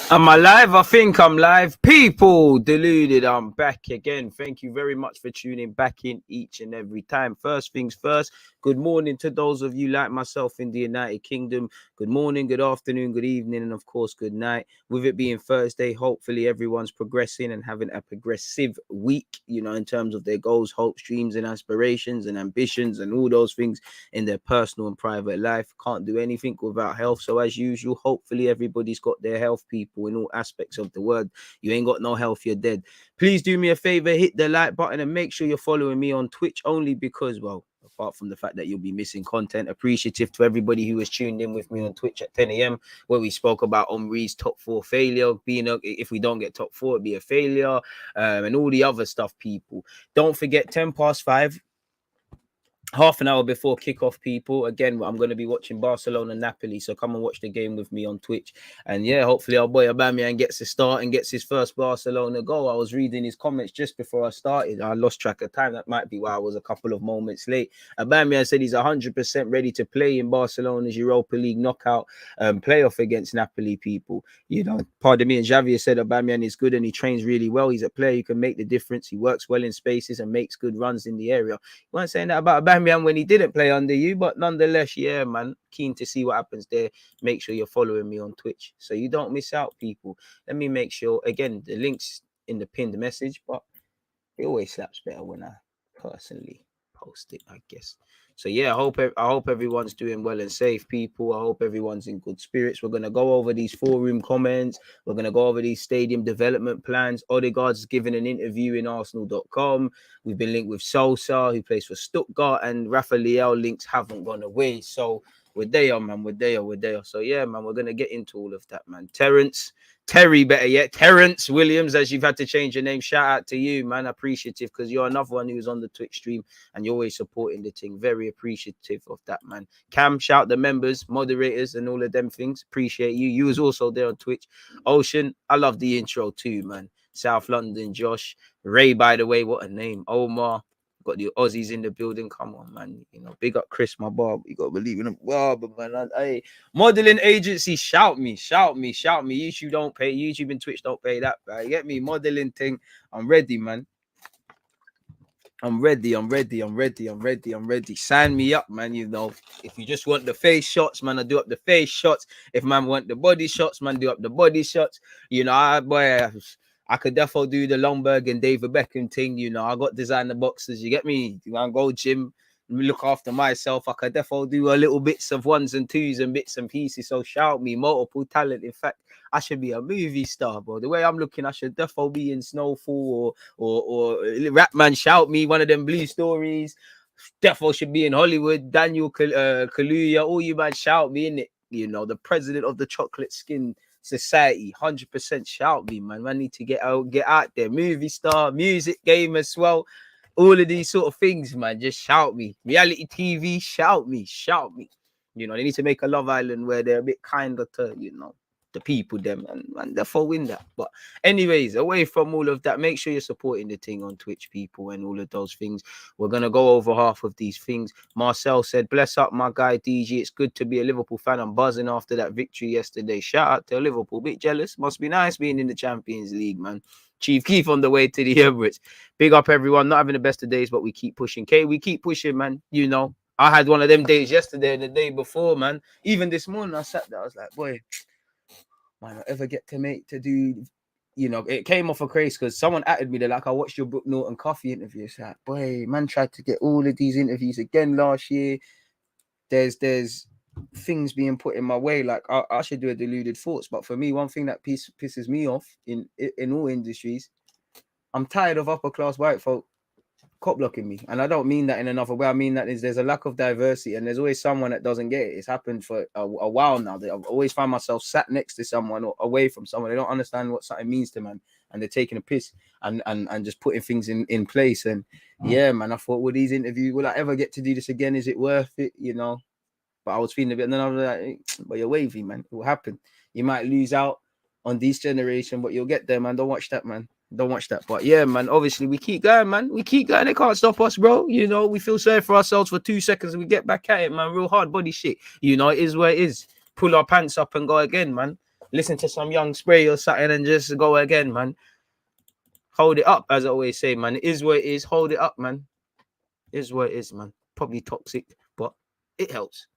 Am I live? I think I'm live. People, deluded, I'm back again. Thank you very much for tuning back in each and every time. First things first, good morning to those of you like myself in the United Kingdom. Good morning, good afternoon, good evening, and of course, good night. With it being Thursday, hopefully everyone's progressing and having a progressive week, you know, in terms of their goals, hopes, dreams, and aspirations and ambitions and all those things in their personal and private life. Can't do anything without health. So as usual, hopefully everybody's got their health, people, in all aspects of the word. You ain't got no health, you're dead. Please do me a favor, hit the like button and make sure you're following me on Twitch, only because, well, apart from the fact that you'll be missing content, appreciative to everybody who was tuned in with me on Twitch at 10 a.m. where we spoke about Omri's top 4 failure, being if we don't get top 4, it'd be a failure, and all the other stuff, people. Don't forget 10:05. Half an hour before kickoff, people. Again, I'm going to be watching Barcelona Napoli, so come and watch the game with me on Twitch. And yeah, hopefully our boy Aubameyang gets a start and gets his first Barcelona goal. I was reading his comments just before I started. I lost track of time. That might be why I was a couple of moments late. Aubameyang said he's 100% ready to play in Barcelona's Europa League knockout playoff against Napoli, people. You know, pardon me, and Javier said Aubameyang is good and he trains really well. He's a player who can make the difference. He works well in spaces and makes good runs in the area. You weren't saying that about Aubameyang when he didn't play under you, but nonetheless, yeah, man, keen to see what happens there. Make sure you're following me on Twitch so you don't miss out, people. Let me make sure, again, the link's in the pinned message, but it always slaps better when I personally post it, I guess. So yeah, I hope everyone's doing well and safe, people. I hope everyone's in good spirits. We're gonna go over these forum comments. We're gonna go over these stadium development plans. ODEGAARD'S given an interview in Arsenal.com. We've been linked with Sosa, who plays for Stuttgart, and LEAO links haven't gone away. So we're there, man. We're there. So yeah, man, we're gonna get into all of that, man. Terrence Williams, as you've had to change your name. Shout out to you, man. Appreciative, because you're another one who's on the Twitch stream and you're always supporting the thing. Very appreciative of that, man. Cam, shout the members, moderators, and all of them things. Appreciate you. You was also there on Twitch. Ocean, I love the intro too, man. South London, Josh. Ray, by the way, what a name. Omar. Got the Aussies in the building. Come on, man. You know, big up Chris, my boy. You got to believe in him. Well, but man, hey, modeling agency, shout me. YouTube don't pay. YouTube and Twitch don't pay that. Right? Get me modeling thing. I'm ready, man. I'm ready. Sign me up, man. You know, if you just want the face shots, man, I do up the face shots. If man want the body shots, man, do up the body shots. You know, I could definitely do the Lomberg and David Beckham thing. You know, I got designer boxes. You get me? You want to go gym, look after myself. I could definitely do a little bits of ones and twos and bits and pieces. So shout me, multiple talent. In fact, I should be a movie star, bro. The way I'm looking, I should definitely be in Snowfall or Rapman. Shout me, one of them Blue Stories. Definitely should be in Hollywood. Daniel Kaluuya, all you man, shout me in it. You know, the president of the Chocolate Skin Society, 100% shout me, man. I need to get out there. Movie star, music game as well. All of these sort of things, man. Just shout me. Reality TV, shout me. You know, they need to make a Love Island where they're a bit kinder to, you know, the people, them, and therefore win that. But anyways, away from all of that, make sure you're supporting the thing on Twitch, people, and all of those things. We're gonna go over half of these things. Marcel said, bless up my guy DG, it's good to be a Liverpool fan. I'm buzzing after that victory yesterday. Shout out to Liverpool. Bit jealous, must be nice being in the Champions League, man. Chief Keef on the way to the Emirates. Big up everyone, not having the best of days, but we keep pushing. We keep pushing, man. You know, I had one of them days yesterday and the day before, man. Even this morning I sat there, I was like, boy, might not ever get to do, you know, it came off a craze because someone added me. They're like, I watched your Brooke Norton Coffee interview. It's like, boy, man tried to get all of these interviews again last year. There's things being put in my way. Like I should do a deluded thoughts. But for me, one thing that pisses me off in all industries, I'm tired of upper class white folk cop blocking me. And I don't mean that in another way. I mean that there's a lack of diversity and there's always someone that doesn't get it. It's happened for a while now. I've always find myself sat next to someone or away from someone. They don't understand what something means to man. And they're taking a piss and just putting things in place. And yeah, man, I thought, will these interviews, will I ever get to do this again? Is it worth it? You know? But I was feeling a bit, and then I was like, but you're wavy, man. It will happen. You might lose out on this generation, but you'll get there, man. Don't watch that, man. Don't watch that. But yeah, man, obviously we keep going, man. We keep going. They can't stop us, bro. You know, we feel sorry for ourselves for 2 seconds and we get back at it, man. Real hard body shit. You know, it is where it is. Pull our pants up and go again, man. Listen to some Young Spray or something and just go again, man. Hold it up, as I always say, man. It is where it is. Hold it up, man. It is where it is, man. Probably toxic, but it helps.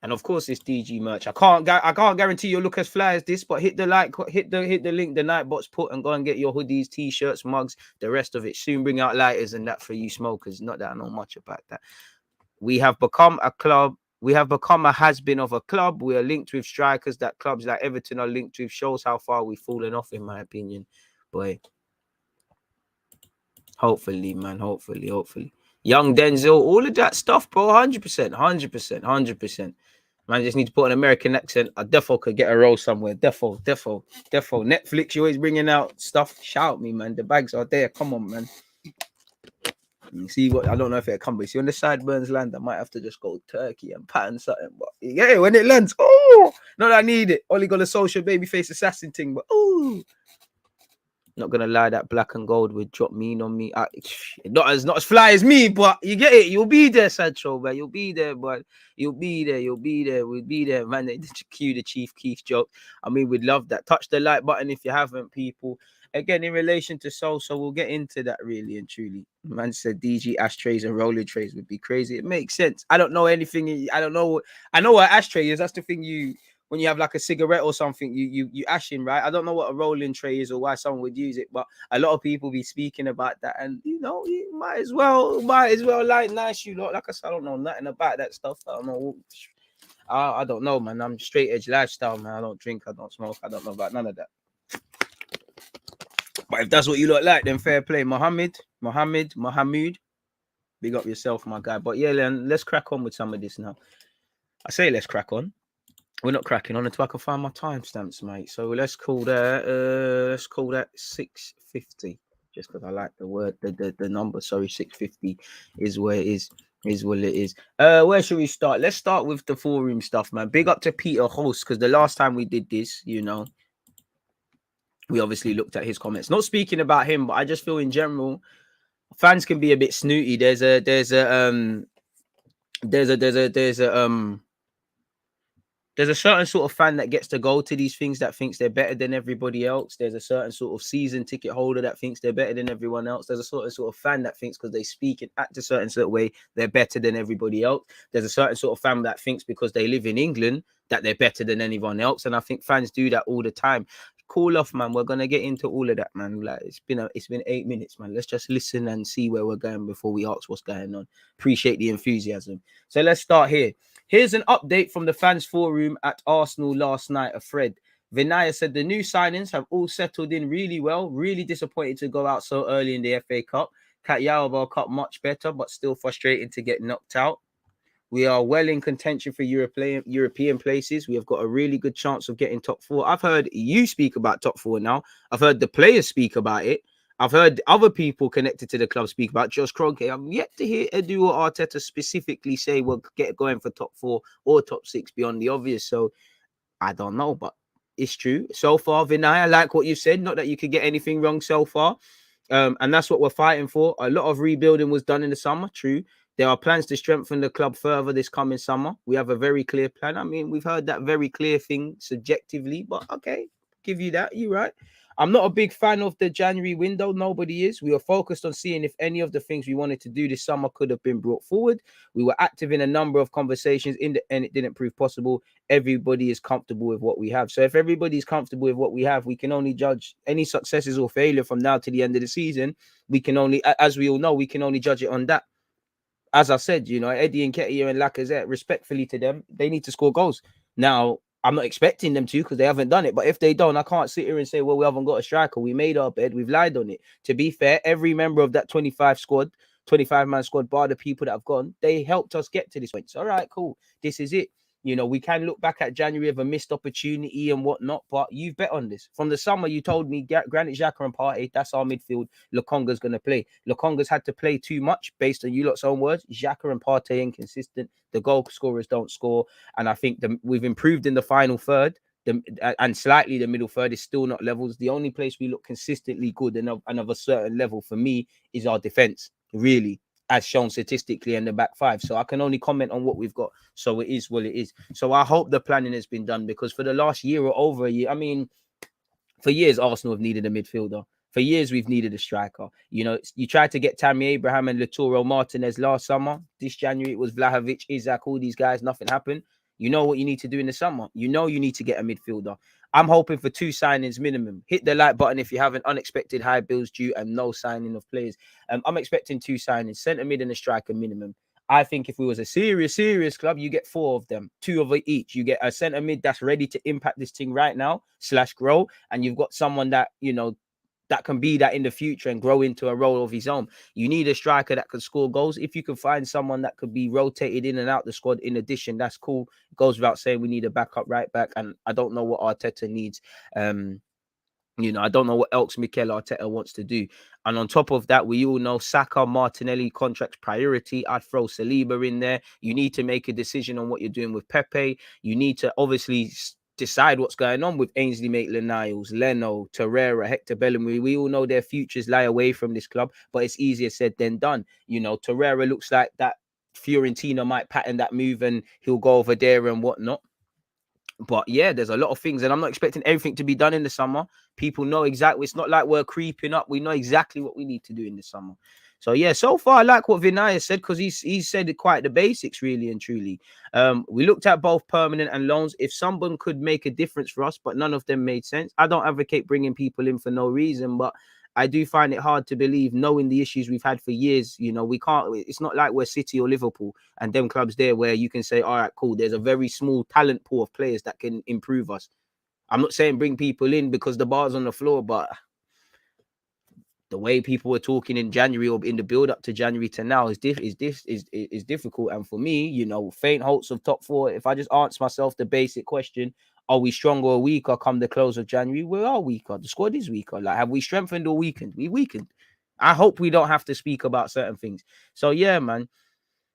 And of course, it's DG merch. I can't guarantee you'll look as fly as this, but hit the link, the Nightbots put, and go and get your hoodies, t-shirts, mugs, the rest of it. Soon bring out lighters and that for you smokers. Not that I know much about that. We have become a club. We have become a has-been of a club. We are linked with strikers that clubs like Everton are linked with. Shows how far we've fallen off, in my opinion. Boy. Hopefully, man. Hopefully. Young Denzel, all of that stuff, bro. 100%. Man, just need to put an American accent. I defo could get a role somewhere. Defo. Netflix, you always bringing out stuff. Shout me, man. The bags are there. Come on, man. You see what? I don't know if it comes, but see when the sideburns land, I might have to just go Turkey and pattern something. But yeah, when it lands, oh, not that I need it. Only got a social babyface assassin thing, but oh. Not gonna lie, that black and gold would drop mean on me. Not as fly as me, but you get it. You'll be there, Sancho, man. You'll be there, but you'll be there. We'll be there, man. Cue the Chief Keef joke. I mean, we'd love that. Touch the like button if you haven't, people. Again, in relation to Sosa, we'll get into that really and truly. Man said DG ashtrays and rolling trays would be crazy. It makes sense. I don't know anything. I don't know. I know what ashtray is. That's the thing when you have like a cigarette or something, you ashing, right? I don't know what a rolling tray is or why someone would use it, but a lot of people be speaking about that, and you know, you might as well like nice you lot. Like I said, I don't know nothing about that stuff. I don't know. I don't know, man. I'm straight edge lifestyle, man. I don't drink, I don't smoke, I don't know about none of that. But if that's what you lot like, then fair play. Mohammed, big up yourself, my guy. But yeah, then let's crack on with some of this now. I say let's crack on. We're not cracking on until I can find my timestamps, mate. So let's call that 650. Just because I like the word, the number. Sorry, 650 is where it is what it is. Where should we start? Let's start with the forum stuff, man. Big up to Peter Host, because the last time we did this, you know, we obviously looked at his comments. Not speaking about him, but I just feel in general, fans can be a bit snooty. There's a certain sort of fan that gets to go to these things that thinks they're better than everybody else. There's a certain sort of season ticket holder that thinks they're better than everyone else. There's a sort of fan that thinks because they speak and act a certain sort of way, they're better than everybody else. There's a certain sort of fan that thinks because they live in England that they're better than anyone else. And I think fans do that all the time. Cool off, man. We're gonna get into all of that, man. Like it's been 8 minutes, man. Let's just listen and see where we're going before we ask what's going on. Appreciate the enthusiasm. So let's start here. Here's an update from the fans forum at Arsenal last night. A thread. Vinai said the new signings have all settled in really well. Really disappointed to go out so early in the FA Cup. Cat Cup much better, but still frustrating to get knocked out. We are well in contention for European places. We have got a really good chance of getting top 4. I've heard you speak about top 4 now. I've heard the players speak about it. I've heard other people connected to the club speak about Josh Kroenke. I'm yet to hear Edu or Arteta specifically say we'll get going for top 4 or top 6 beyond the obvious. So I don't know, but it's true. So far, Vinay, I like what you said. Not that you could get anything wrong so far. And that's what we're fighting for. A lot of rebuilding was done in the summer. True. There are plans to strengthen the club further this coming summer. We have a very clear plan. I mean, we've heard that very clear thing subjectively, but okay, give you that. You're right. I'm not a big fan of the January window. Nobody is. We were focused on seeing if any of the things we wanted to do this summer could have been brought forward. We were active in a number of conversations in the end. It didn't prove possible. Everybody is comfortable with what we have. So if everybody's comfortable with what we have, we can only judge any successes or failure from now to the end of the season. We can only, as we all know, we can only judge it on that. As I said, you know, Eddie and Nketiah and Lacazette, respectfully to them, they need to score goals. Now, I'm not expecting them to because they haven't done it. But if they don't, I can't sit here and say, well, we haven't got a striker. We made our bed. We've lied on it. To be fair, every member of that 25-man squad, bar the people that have gone, they helped us get to this point. So, all right, cool. This is it. You know, we can look back at January of a missed opportunity and whatnot, but you've bet on this. From the summer, you told me Granit Xhaka and Partey, that's our midfield. Lokonga's going to play. Lokonga's had to play too much based on you lot's own words. Xhaka and Partey inconsistent. The goal scorers don't score. And I think we've improved in the final third. and slightly the middle third is still not levels. The only place we look consistently good and of a certain level for me is our defense, really, as shown statistically in the back five. So I can only comment on what we've got. So it is what it is. So I hope the planning has been done, because for the last year or over a year, I mean, for years, Arsenal have needed a midfielder. For years, we've needed a striker. You know, you tried to get Tammy Abraham and Lautaro Martinez last summer. This January, it was Vlahovic, Isak, all these guys. Nothing happened. You know what you need to do in the summer. You know you need to get a midfielder. I'm hoping for 2 signings minimum. Hit the like button if you have an unexpected high bills due and no signing of players. I'm expecting 2 signings, centre mid and a striker minimum. I think if we was a serious club, you get 4 of them, 2 of each. You get a centre mid that's ready to impact this thing right now / grow, and you've got someone that, you know, that can be that in the future and grow into a role of his own. You need a striker that can score goals. If you can find someone that could be rotated in and out the squad in addition, that's cool. It goes without saying we need a backup right back, and I don't know what Arteta needs. You know, I don't know what else Mikel Arteta wants to do. And on top of that, we all know Saka, Martinelli contracts priority. I'd throw Saliba in there. You need to make a decision on what you're doing with Pepe. You need to obviously decide what's going on with Ainsley Maitland-Niles, Leno, Torreira, Hector Bellerin. We all know their futures lie away from this club, but it's easier said than done. You know, Torreira looks like that Fiorentina might pattern that move and he'll go over there and whatnot. But yeah, there's a lot of things, and I'm not expecting everything to be done in the summer. People know exactly. It's not like we're creeping up. We know exactly what we need to do in the summer. So yeah, so far I like what Vinai said, because he's said it quite the basics, really and truly. We looked at both permanent and loans. If someone could make a difference for us, but none of them made sense. I don't advocate bringing people in for no reason, but I do find it hard to believe, knowing the issues we've had for years. You know, we can't, it's not like we're City or Liverpool and them clubs there where you can say, all right, cool, there's a very small talent pool of players that can improve us. I'm not saying bring people in because the bar's on the floor, but the way people were talking in January or in the build up to January to now is difficult. And for me, you know, faint hopes of top 4. If I just answer myself the basic question, are we stronger or weaker come the close of January? We are weaker. The squad is weaker. Like, have we strengthened or weakened? We weakened. I hope we don't have to speak about certain things. So yeah, man.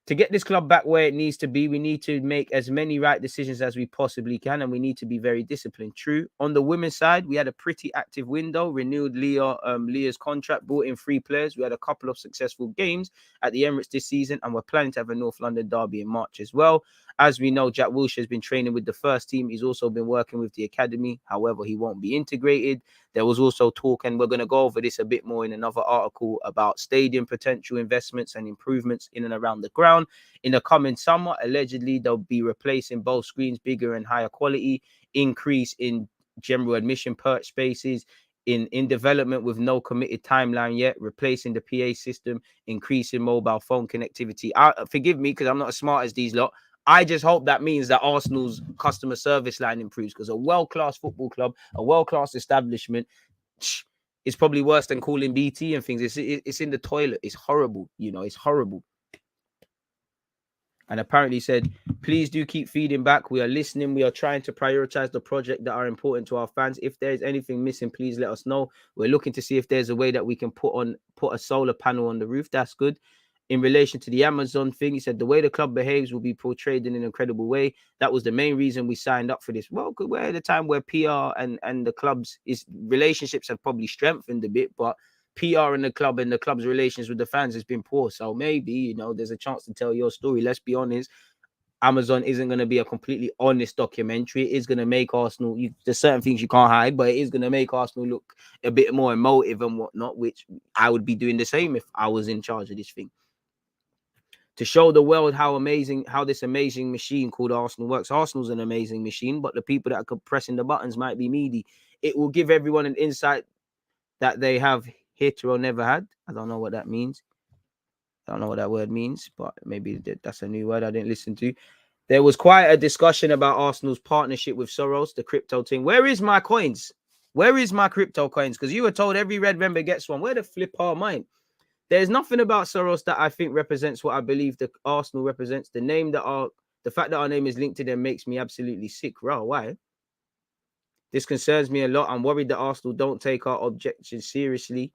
To get this club back where it needs to be, we need to make as many right decisions as we possibly can, and we need to be very disciplined. True. On the women's side, we had a pretty active window, renewed LEAO's contract, brought in 3 players. We had a couple of successful games at the Emirates this season, and we're planning to have a North London derby in March as well. As we know, Jack Wilshere has been training with the first team. He's also been working with the academy. However, he won't be integrated. There was also talk, and we're going to go over this a bit more in another article, about stadium potential investments and improvements in and around the ground. In the coming summer, allegedly, they'll be replacing both screens, bigger and higher quality, increase in general admission perch spaces, in development with no committed timeline yet, replacing the PA system, increasing mobile phone connectivity. Forgive me, because I'm not as smart as these lot. I just hope that means that Arsenal's customer service line improves, because a world-class football club, a world-class establishment, is probably worse than calling BT and things. It's in the toilet. It's horrible. You know, it's horrible. And apparently said, please do keep feeding back. We are listening. We are trying to prioritize the project that are important to our fans. If there is anything missing, please let us know. We're looking to see if there's a way that we can put a solar panel on the roof. That's good. In relation to the Amazon thing, he said the way the club behaves will be portrayed in an incredible way. That was the main reason we signed up for this. Well, we're at a time where PR and the club's relationships have probably strengthened a bit, but PR in the club and the club's relations with the fans has been poor. So maybe, you know, there's a chance to tell your story. Let's be honest. Amazon isn't going to be a completely honest documentary. It is going to make Arsenal, there's certain things you can't hide, but it is going to make Arsenal look a bit more emotive and whatnot, which I would be doing the same if I was in charge of this thing. To show the world how this amazing machine called Arsenal works. Arsenal's an amazing machine, but the people that are pressing the buttons might be needy. It will give everyone an insight that they have hit or never had. I don't know what that means. I don't know what that word means, but maybe that's a new word I didn't listen to. There was quite a discussion about Arsenal's partnership with Soros, the crypto thing. Where is my coins? Where is my crypto coins? Because you were told every red member gets one. Where the flip are mine? There's nothing about Soros that I think represents what I believe the Arsenal represents. The fact that our name is linked to them makes me absolutely sick. Raw, why? This concerns me a lot. I'm worried that Arsenal don't take our objections seriously.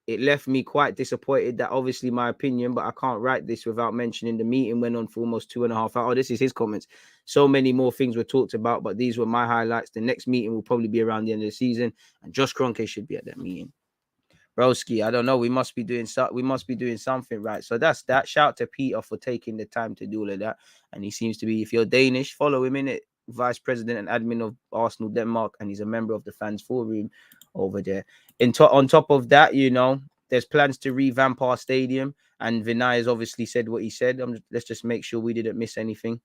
It left me quite disappointed that obviously my opinion, but I can't write this without mentioning the meeting went on for almost 2.5 hours. Oh, this is his comments. So many more things were talked about, but these were my highlights. The next meeting will probably be around the end of the season, and Josh Kroenke should be at that meeting. Broski, I don't know. We must be doing something right. So that's that. Shout out to Peter for taking the time to do all of that. And he seems to be, if you're Danish, follow him in it. Vice President and admin of Arsenal Denmark, and he's a member of the fans forum over there. On top of that, there's plans to revamp our stadium, and Vinai has obviously said what he said. Let's just make sure we didn't miss anything.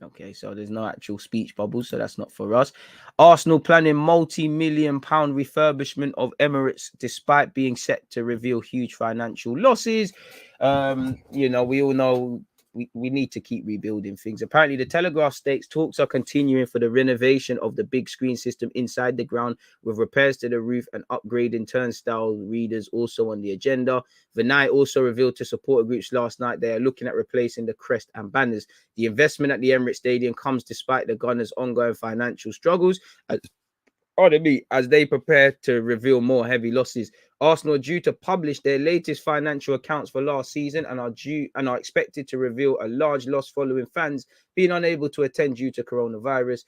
Okay, so there's no actual speech bubbles, so that's not for us. Arsenal planning multi-million-pound refurbishment of Emirates, despite being set to reveal huge financial losses. We all know we need to keep rebuilding things. Apparently, the Telegraph states talks are continuing for the renovation of the big screen system inside the ground, with repairs to the roof and upgrading turnstile readers also on the agenda. Vinai also revealed to supporter groups last night they are looking at replacing the crest and banners. The investment at the Emirates Stadium comes despite the Gunners' ongoing financial struggles as they prepare to reveal more heavy losses. Arsenal are due to publish their latest financial accounts for last season and are expected to reveal a large loss following fans being unable to attend due to coronavirus.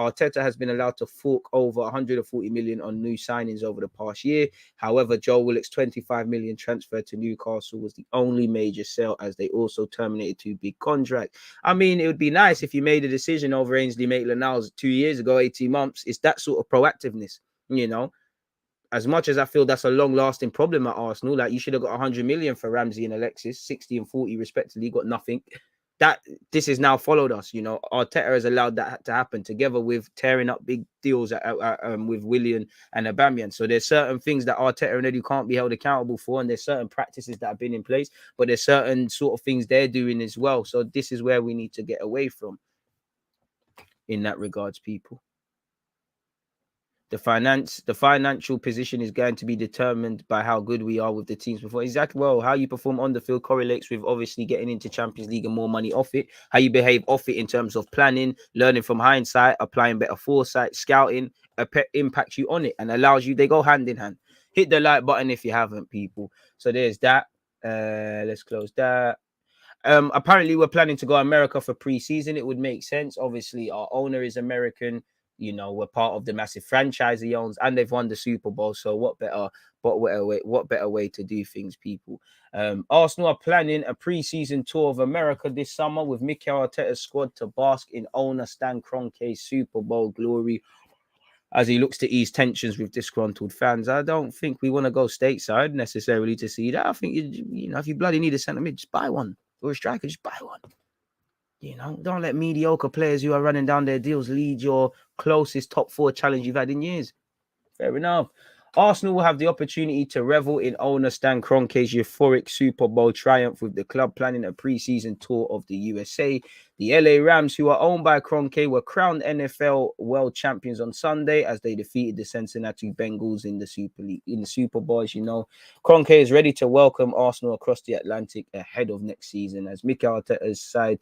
Arteta has been allowed to fork over 140 million on new signings over the past year. However, Joe Willock's 25 million transfer to Newcastle was the only major sale, as they also terminated 2 big contracts. I mean, it would be nice if you made a decision over Ainsley Maitland-Niles 2 years ago, 18 months. It's that sort of proactiveness, As much as I feel that's a long-lasting problem at Arsenal, like you should have got 100 million for Ramsey and Alexis, 60 and 40 respectively, got nothing. This has now followed us. Arteta has allowed that to happen, together with tearing up big deals with Willian and Aubameyang. So there's certain things that Arteta and Edu can't be held accountable for, and there's certain practices that have been in place, but there's certain sort of things they're doing as well. So this is where we need to get away from in that regards, people. The financial position is going to be determined by how good we are with the teams before. Exactly. Well, how you perform on the field correlates with obviously getting into Champions League and more money off it. How you behave off it in terms of planning, learning from hindsight, applying better foresight, scouting, impacts you on it and allows you. They go hand in hand. Hit the like button if you haven't, people. So there's that. Let's close that. Apparently, we're planning to go to America for pre-season. It would make sense. Obviously, our owner is American. We're part of the massive franchise he owns, and they've won the Super Bowl. So what better way to do things, people? Arsenal are planning a pre-season tour of America this summer with Mikel Arteta's squad to bask in owner Stan Kroenke's Super Bowl glory as he looks to ease tensions with disgruntled fans. I don't think we want to go stateside necessarily to see that. I think, if you bloody need a centre mid, just buy one. Or a striker, just buy one. Don't let mediocre players who are running down their deals lead your closest top 4 challenge you've had in years. Fair enough. Arsenal will have the opportunity to revel in owner Stan Kroenke's euphoric Super Bowl triumph, with the club planning a pre-season tour of the USA. The LA Rams, who are owned by Kroenke, were crowned NFL World Champions on Sunday as they defeated the Cincinnati Bengals in the Super Bowl. As you know, Kroenke is ready to welcome Arsenal across the Atlantic ahead of next season as Mikel Arteta's side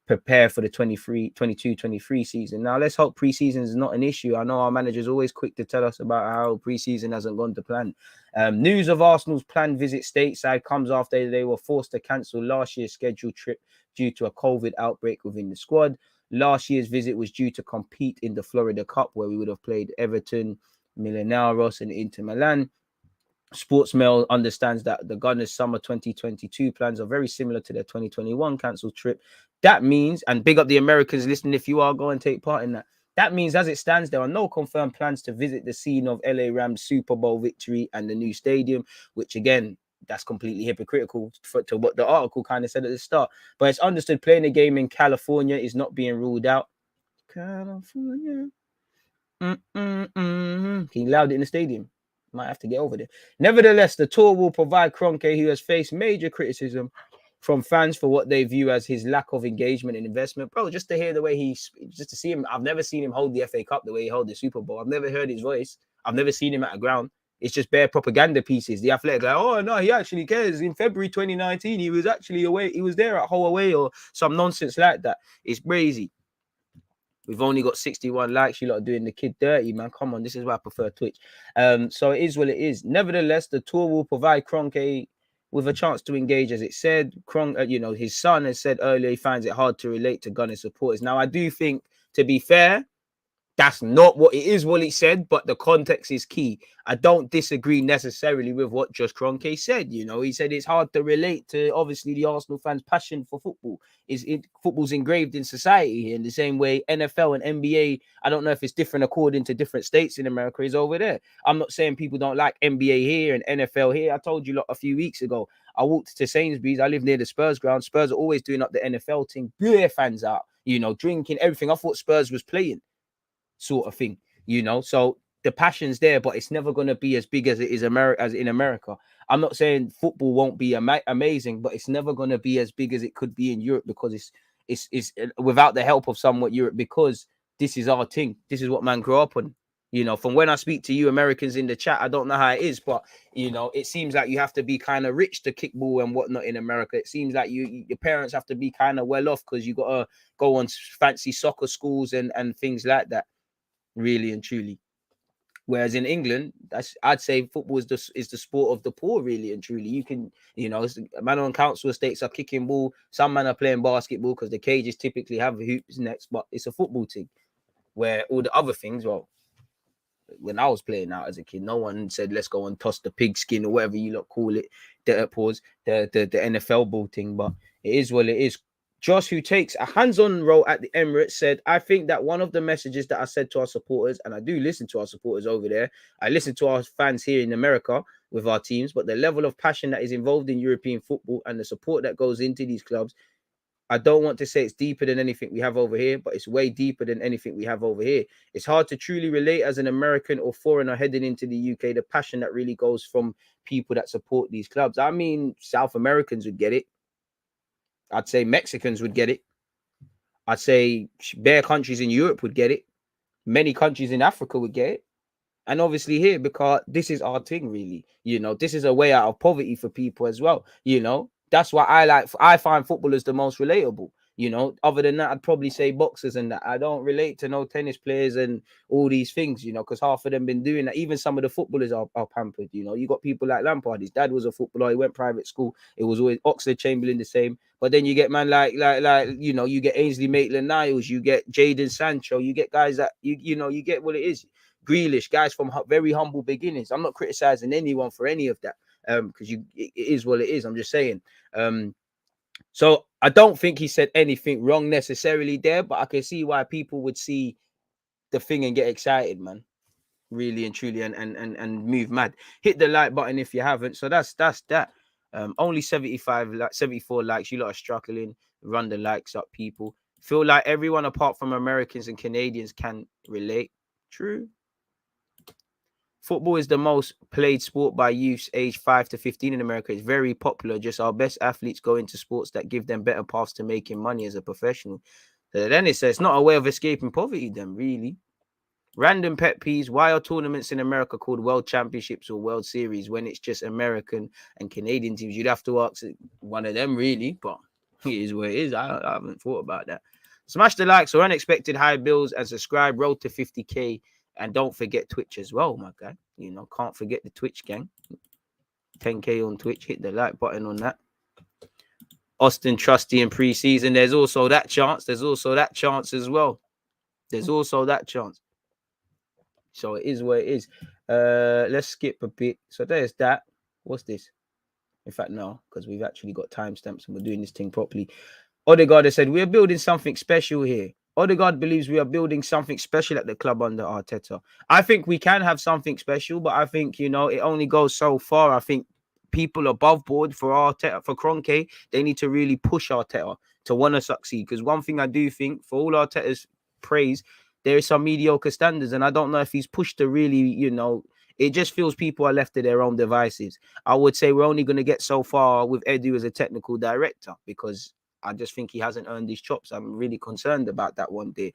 prepare for the 22-23 season. Now, let's hope preseason is not an issue. I know our manager is always quick to tell us about how preseason hasn't gone to plan. News of Arsenal's planned visit stateside comes after they were forced to cancel last year's scheduled trip due to a COVID outbreak within the squad. Last year's visit was due to compete in the Florida Cup, where we would have played Everton, Millonarios, and Inter Milan. Sportsmail understands that the Gunners' summer 2022 plans are very similar to their 2021 cancelled trip. That means, and big up the Americans listening if you are going to take part in that. That means, as it stands, there are no confirmed plans to visit the scene of LA Rams' Super Bowl victory and the new stadium, which again, that's completely hypocritical to what the article kind of said at the start. But it's understood playing a game in California is not being ruled out. California. He allowed it in the stadium. Might have to get over there. Nevertheless, the tour will provide Kroenke, who has faced major criticism from fans for what they view as his lack of engagement and investment. Bro, just to hear the way just to see him, I've never seen him hold the FA Cup the way he held the Super Bowl. I've never heard his voice. I've never seen him at a ground. It's just bare propaganda pieces. The Athletic, like, oh no, he actually cares. In February 2019, he was actually away. He was there at Hull away or some nonsense like that. It's crazy. We've only got 61 likes. You lot are doing the kid dirty, man. Come on, this is why I prefer Twitch. So it is what it is. Nevertheless, the tour will provide Kroenke with a chance to engage, as it said. You know, his son has said earlier he finds it hard to relate to Gunner supporters. Now, I do think, to be fair, that's not what it is, what he said, but the context is key. I don't disagree necessarily with what Josh Kroenke said. You know, he said it's hard to relate to, obviously, the Arsenal fans' passion for football. Football's engraved in society in the same way NFL and NBA, I don't know if it's different according to different states in America, is over there. I'm not saying people don't like NBA here and NFL here. I told you lot a few weeks ago, I walked to Sainsbury's. I live near the Spurs ground. Spurs are always doing up the NFL thing. Beer fans out, you know, drinking, everything. I thought Spurs was playing, sort of thing, you know. So the passion's there, but it's never going to be as big as it is as in America. I'm not saying football won't be amazing, but it's never going to be as big as it could be in Europe, because it's without the help of somewhat Europe, because this is our thing. This is what man grew up on. You know, from when I speak to you Americans in the chat, I don't know how it is, but you know, it seems like you have to be kind of rich to kick ball and whatnot in America. It seems like your parents have to be kind of well off, because you got to go on fancy soccer schools and things like that, really and truly. Whereas in England, I'd say football is the sport of the poor, really and truly. You can, you know, man on council estates are kicking ball. Some men are playing basketball because the cages typically have hoops next, but it's a football team. Where all the other things, well, when I was playing out as a kid, no one said let's go and toss the pigskin or whatever you lot call it, the NFL ball thing. But it is what it is. Josh, who takes a hands-on role at the Emirates, said, I think that one of the messages that I said to our supporters, and I do listen to our supporters over there, I listen to our fans here in America with our teams, but the level of passion that is involved in European football and the support that goes into these clubs, I don't want to say it's deeper than anything we have over here, but it's way deeper than anything we have over here. It's hard to truly relate as an American or foreigner heading into the UK, the passion that really goes from people that support these clubs. I mean, South Americans would get it. I'd say Mexicans would get it. I'd say bare countries in Europe would get it. Many countries in Africa would get it. And obviously here, because this is our thing, really. You know, this is a way out of poverty for people as well. You know, that's why I find footballers the most relatable. You know, other than that, I'd probably say boxers and that. I don't relate to no tennis players and all these things, you know, because half of them been doing that. Even some of the footballers are pampered, you know. You got people like Lampard. His dad was a footballer. He went private school. It was always Oxlade-Chamberlain the same. But then you get man like you know, you get Ainsley Maitland-Niles, you get Jadon Sancho, you get guys that you know, you get what it is. Grealish, guys from very humble beginnings. I'm not criticizing anyone for any of that, because it is what it is. I'm just saying. So I don't think he said anything wrong necessarily there, but I can see why people would see the thing and get excited, man. Really and truly, and move mad. Hit the like button if you haven't. So that's that. Only 74 likes. You lot are struggling. Run the likes up, people. Feel like everyone apart from Americans and Canadians can relate. True. Football is the most played sport by youths aged 5 to 15 in America. It's very popular. Just our best athletes go into sports that give them better paths to making money as a professional. So then it says it's not a way of escaping poverty, then, really. Random pet peeves. Why are tournaments in America called World Championships or World Series when it's just American and Canadian teams? You'd have to ask one of them, really, but it is what it is. I haven't thought about that. Smash the likes or unexpected high bills and subscribe. Roll to 50K. And don't forget Twitch as well, my guy. You know, can't forget the Twitch gang. 10K on Twitch. Hit the like button on that. Austin Trusty in preseason. There's also that chance. There's also that chance as well. There's also that chance. So it is what it is. Let's skip a bit. So there's that. What's this? In fact, no, because we've actually got timestamps and we're doing this thing properly. Odegaard has said, we're building something special here. Odegaard believes we are building something special at the club under Arteta. I think we can have something special, but I think, you know, it only goes so far. I think people above board for Arteta, for Kroenke, they need to really push Arteta to want to succeed. Because one thing I do think, for all Arteta's praise, there is some mediocre standards. And I don't know if he's pushed to really, you know, it just feels people are left to their own devices. I would say we're only going to get so far with Edu as a technical director, because I just think he hasn't earned his chops. I'm really concerned about that one day.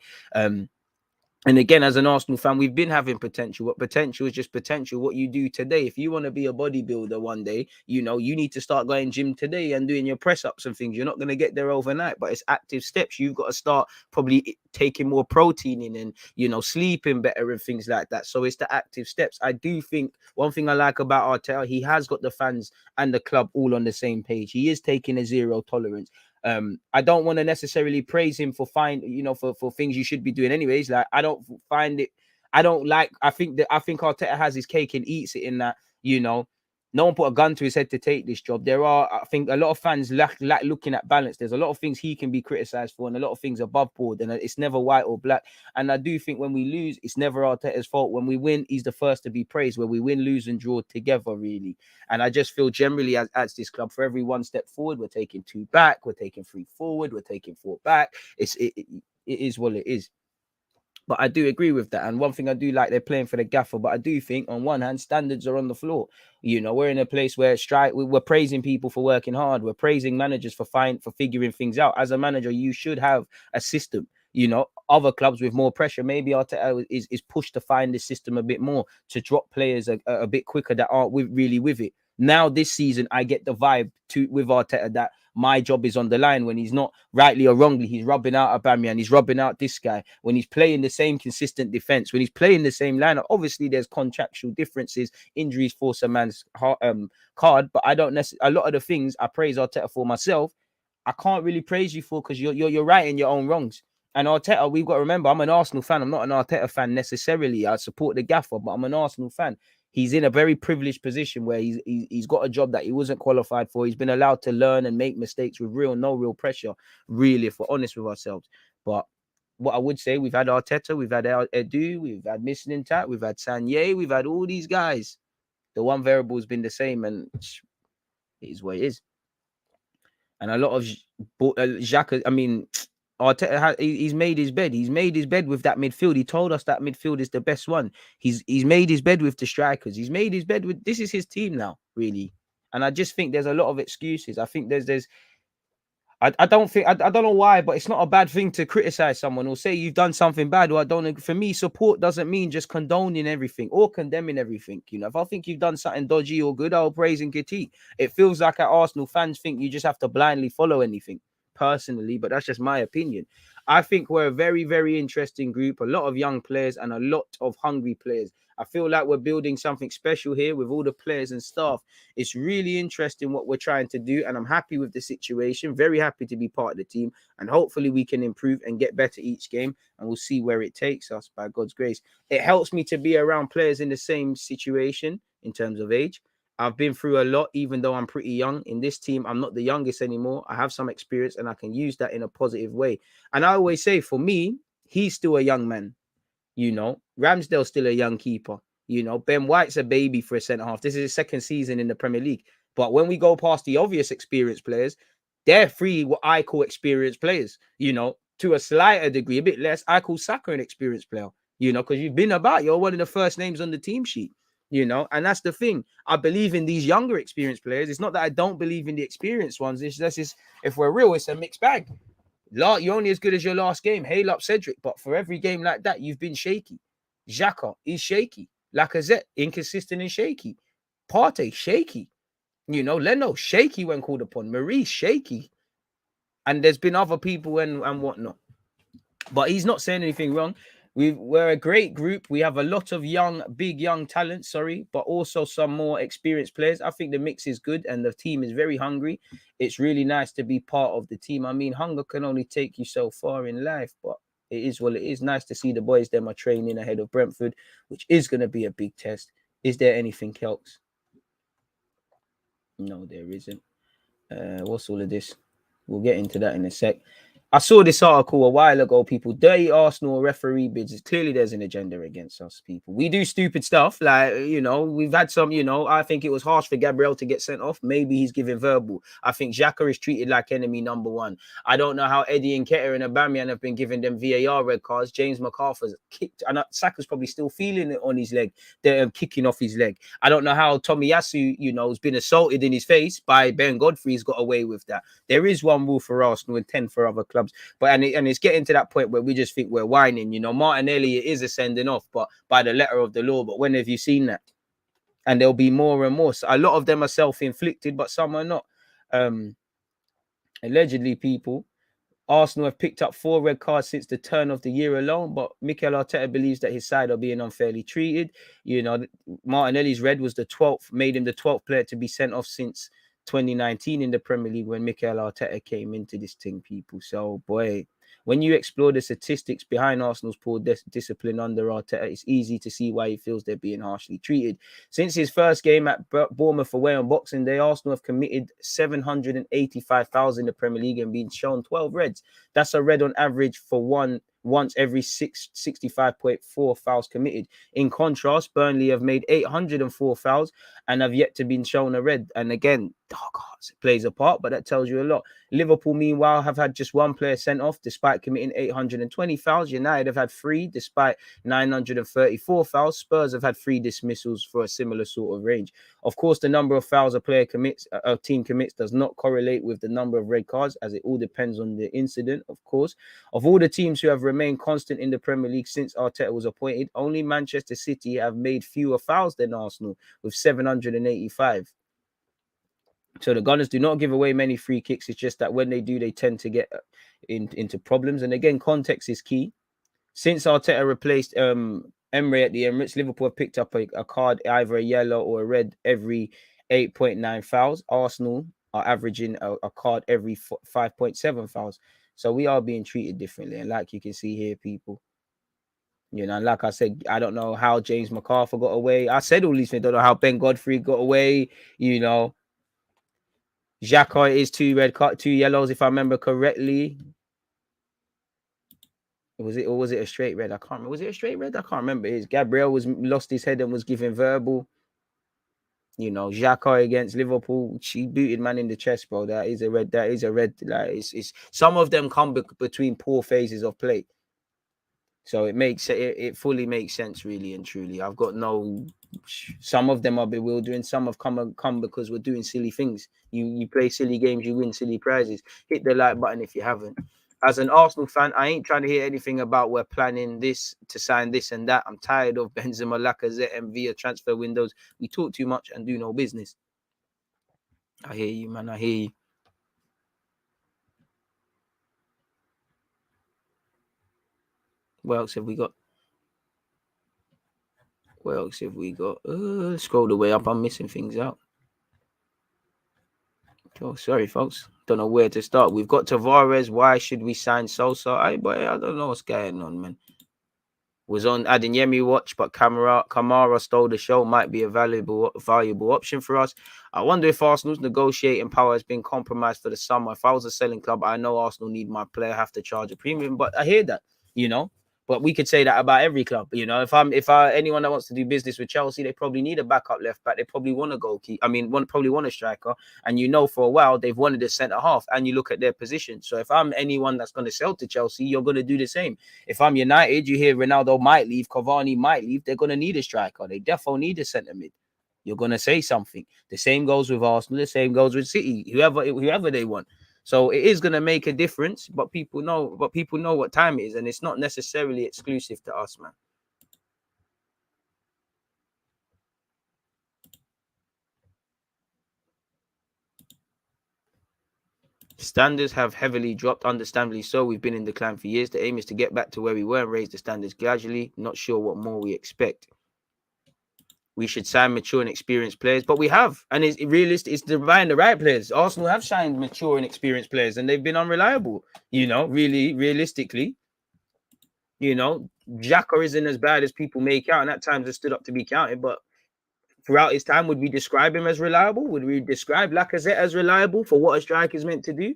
And again, as an Arsenal fan, we've been having potential. What potential is just potential. What you do today. If you want to be a bodybuilder one day, you know, you need to start going gym today and doing your press ups and things. You're not going to get there overnight, but it's active steps. You've got to start probably taking more protein in and, you know, sleeping better and things like that. So it's the active steps. I do think one thing I like about Arteta, he has got the fans and the club all on the same page. He is taking a zero tolerance. I don't want to necessarily praise him for for things you should be doing anyways. Like, I don't find it, I don't like, I think Arteta has his cake and eats it in that, you know, no one put a gun to his head to take this job. There are, I think, a lot of fans like looking at balance. There's a lot of things he can be criticized for and a lot of things above board, and it's never white or black. And I do think when we lose, it's never Arteta's fault. When we win, he's the first to be praised. When we win, lose, and draw together, really. And I just feel generally as this club, for every one step forward, we're taking two back, we're taking three forward, we're taking four back. It is what it is. But I do agree with that. And one thing I do like, they're playing for the gaffer. But I do think, on one hand, standards are on the floor. You know, we're in a place where we're praising people for working hard. We're praising managers for figuring things out. As a manager, you should have a system. You know, other clubs with more pressure, maybe Arteta is pushed to find the system a bit more, to drop players a bit quicker that aren't really with it. Now this season, I get the vibe with Arteta that my job is on the line when he's not, rightly or wrongly, he's rubbing out Aubameyang, he's rubbing out this guy, when he's playing the same consistent defense, when he's playing the same lineup. Obviously, there's contractual differences, injuries force a man's card, but I don't necessarily, a lot of the things I praise Arteta for myself, I can't really praise you for, because you're right in your own wrongs. And Arteta, we've got to remember, I'm an Arsenal fan. I'm not an Arteta fan necessarily. I support the gaffer, but I'm an Arsenal fan. He's in a very privileged position where he's got a job that he wasn't qualified for. He's been allowed to learn and make mistakes with no real pressure, really, if we're honest with ourselves. But what I would say, we've had Arteta, we've had Edu, we've had Missing Intact, we've had Sanye, we've had all these guys. The one variable has been the same, and it is what it is. And a lot of Xhaka, I mean, Arteta, he's made his bed. He's made his bed with that midfield. He told us that midfield is the best one. He's made his bed with the strikers. He's made his bed with, this is his team now, really. And I just think there's a lot of excuses. I think I don't know why, but it's not a bad thing to criticize someone or say you've done something bad. Or I don't. For me, support doesn't mean just condoning everything or condemning everything. You know, if I think you've done something dodgy or good, I'll praise and critique. It feels like our Arsenal fans think you just have to blindly follow anything. Personally, but that's just my opinion. I think we're a very, very interesting group. A lot of young players and a lot of hungry players. I feel like we're building something special here with all the players and staff. It's really interesting what we're trying to do, and I'm happy with the situation. Very happy to be part of the team, and hopefully we can improve and get better each game, and we'll see where it takes us by God's grace. It helps me to be around players in the same situation in terms of age. I've been through a lot, even though I'm pretty young. In this team, I'm not the youngest anymore. I have some experience, and I can use that in a positive way. And I always say, for me, he's still a young man. You know, Ramsdale's still a young keeper. You know, Ben White's a baby for a centre half. This is his second season in the Premier League. But when we go past the obvious experienced players, they're three what I call experienced players. You know, to a slighter degree, a bit less, I call Saka an experienced player. You know, because you've been about, you're one of the first names on the team sheet. You know, and that's the thing. I believe in these younger experienced players. It's not that I don't believe in the experienced ones. It's just, if we're real, it's a mixed bag. You're only as good as your last game. Hail up Cedric, but for every game like that, you've been shaky. Xhaka is shaky. Lacazette, inconsistent and shaky. Partey, shaky. You know, Leno, shaky when called upon. Maurice, shaky. And there's been other people and whatnot. But he's not saying anything wrong. We're a great group. We have a lot of big young talent, but also some more experienced players. I think the mix is good and the team is very hungry. It's really nice to be part of the team. I mean, hunger can only take you so far in life, but it is what it is. Nice to see the boys them are training ahead of Brentford, which is going to be a big test. Is there anything else? No, there isn't. What's all of this? We'll get into that in a sec. I saw this article a while ago, people. Dirty Arsenal referee bids. Clearly, there's an agenda against us, people. We do stupid stuff. Like, you know, we've had some, you know, I think it was harsh for Gabriel to get sent off. Maybe he's giving verbal. I think Xhaka is treated like enemy number one. I don't know how Eddie and Nketiah and Aubameyang have been giving them VAR red cards. James McArthur's kicked, and Saka's probably still feeling it on his leg. They're kicking off his leg. I don't know how Tomiyasu, you know, has been assaulted in his face by Ben Godfrey. He's got away with that. There is one rule for Arsenal and 10 for other clubs. clubs. But and it's getting to that point where we just think we're whining. You know, Martinelli is a sending off, but by the letter of the law. But when have you seen that? And there'll be more and more. So a lot of them are self-inflicted, but some are not. Allegedly, people. Arsenal have picked up 4 red cards since the turn of the year alone, but Mikel Arteta believes that his side are being unfairly treated. You know, Martinelli's red was the 12th, made him the 12th player to be sent off since 2019 in the Premier League when Mikel Arteta came into this thing, people. So, boy, when you explore the statistics behind Arsenal's poor discipline under Arteta, it's easy to see why he feels they're being harshly treated. Since his first game at Bournemouth away on Boxing Day, Arsenal have committed 785 fouls in the Premier League and been shown 12 reds. That's a red on average for once every 65.4 fouls committed. In contrast, Burnley have made 804 fouls and have yet to be shown a red. And again, dark hearts plays a part, but that tells you a lot. Liverpool, meanwhile, have had just 1 player sent off despite committing 820 fouls. United have had 3 despite 934 fouls. Spurs have had 3 dismissals for a similar sort of range. Of course, the number of fouls a team commits does not correlate with the number of red cards, as it all depends on the incident, of course. Of all the teams who have remained constant in the Premier League since Arteta was appointed, only Manchester City have made fewer fouls than Arsenal, with 785. So the Gunners do not give away many free kicks. It's just that when they do, they tend to get into problems. And again, context is key. Since Arteta replaced Emery at the Emirates, Liverpool have picked up a card, either a yellow or a red, every 8.9 fouls. Arsenal are averaging a card every 5.7 fouls. So we are being treated differently. And like you can see here, people, you know, like I said, I don't know how James McArthur got away. I said all these things. I don't know how Ben Godfrey got away, you know. Xhaka is 2 yellows, if I remember correctly. Was it a straight red? I can't remember. Was it a straight red? I can't remember. Gabriel lost his head and was given verbal. You know, Xhaka against Liverpool, she booted man in the chest, bro. That is a red. Like it's some of them come between poor phases of play. So it fully makes sense, really and truly. I've got no. Some of them are bewildering. Some have come because we're doing silly things. You play silly games, you win silly prizes. Hit the like button if you haven't. As an Arsenal fan, I ain't trying to hear anything about we're planning this to sign this and that. I'm tired of Benzema, Lacazette, and via transfer windows. We talk too much and do no business. I hear you, man. I hear you. What else have we got? Scroll the way up. I'm missing things out. Oh, sorry, folks. Don't know where to start. We've got Tavares. Why should we sign Sosa? I don't know what's going on, man. Was on Adeyemi watch, but Kamara stole the show. Might be a valuable option for us. I wonder if Arsenal's negotiating power has been compromised for the summer. If I was a selling club, I know Arsenal need my player, have to charge a premium. But I hear that, you know. But we could say that about every club, you know. If anyone that wants to do business with Chelsea, they probably need a backup left back. They probably want a goalkeeper. Probably want a striker. And you know, for a while they've wanted a centre half. And you look at their position. So if I'm anyone that's going to sell to Chelsea, you're going to do the same. If I'm United, you hear Ronaldo might leave, Cavani might leave. They're going to need a striker. They definitely need a centre mid. You're going to say something. The same goes with Arsenal. The same goes with City. Whoever they want. So it is going to make a difference, but people know what time it is, and it's not necessarily exclusive to us, man. Standards have heavily dropped, understandably so. We've been in decline for years. The aim is to get back to where we were and raise the standards gradually. Not sure what more we expect. We should sign mature and experienced players, but we have, and it's realistic. It's buying the right players. Arsenal have signed mature and experienced players, and they've been unreliable. You know, really, realistically, you know, Xhaka isn't as bad as people make out, and at times has stood up to be counted. But throughout his time, would we describe him as reliable? Would we describe Lacazette as reliable for what a striker is meant to do?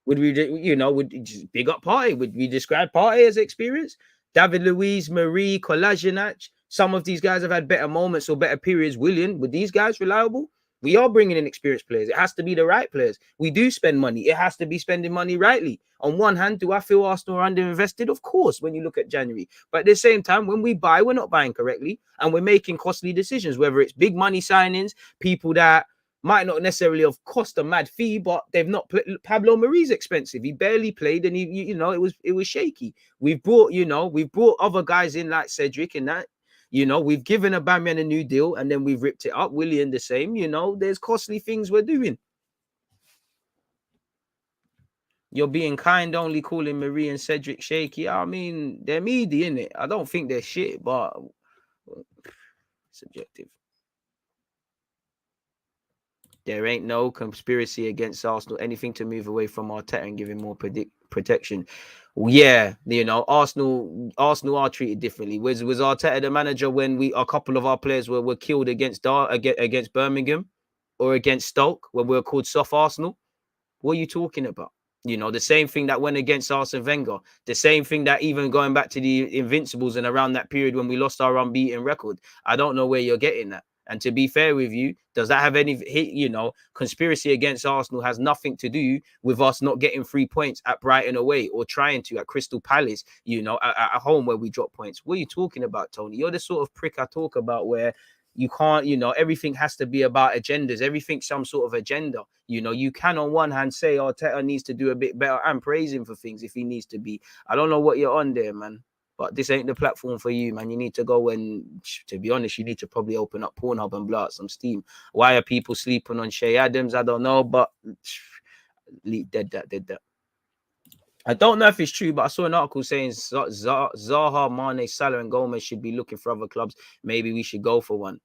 Would we, would big up Partey? Would we describe Partey as experienced? David Luiz, Marie, Kolasinac. Some of these guys have had better moments or better periods. Willian, were these guys reliable? We are bringing in experienced players. It has to be the right players. We do spend money. It has to be spending money rightly. On one hand, do I feel Arsenal are underinvested? Of course, when you look at January. But at the same time, when we buy, we're not buying correctly. And we're making costly decisions, whether it's big money signings, people that Might not necessarily have cost a mad fee, but they've not Pablo Mari's expensive. He barely played, and it was shaky. We've brought other guys in like Cedric and that. We've given Aubameyang a new deal, and then we've ripped it up. Willian the same. There's costly things we're doing. You're being kind, only calling Marie and Cedric shaky. I mean, they're meaty, innit? I don't think they're shit, but subjective. There ain't no conspiracy against Arsenal. Anything to move away from Arteta and give him more protection. Yeah, Arsenal are treated differently. Was Arteta the manager when a couple of our players were killed against Birmingham or against Stoke when we were called soft Arsenal? What are you talking about? The same thing that went against Arsene Wenger, the same thing that even going back to the Invincibles and around that period when we lost our unbeaten record. I don't know where you're getting that. And to be fair with you, does that have any, conspiracy against Arsenal has nothing to do with us not getting 3 points at Brighton away or trying to at Crystal Palace, at home where we drop points. What are you talking about, Tony? You're the sort of prick I talk about where you can't, everything has to be about agendas. Everything's some sort of agenda. You can on one hand say Arteta needs to do a bit better and praise him for things if he needs to be. I don't know what you're on there, man. But this ain't the platform for you, man. You need to go and, to be honest, you need to probably open up Pornhub and blow out some steam. Why are people sleeping on Shea Adams? I don't know, but did that. I don't know if it's true, but I saw an article saying Zaha, Mane, Salah, and Gomez should be looking for other clubs. Maybe we should go for one.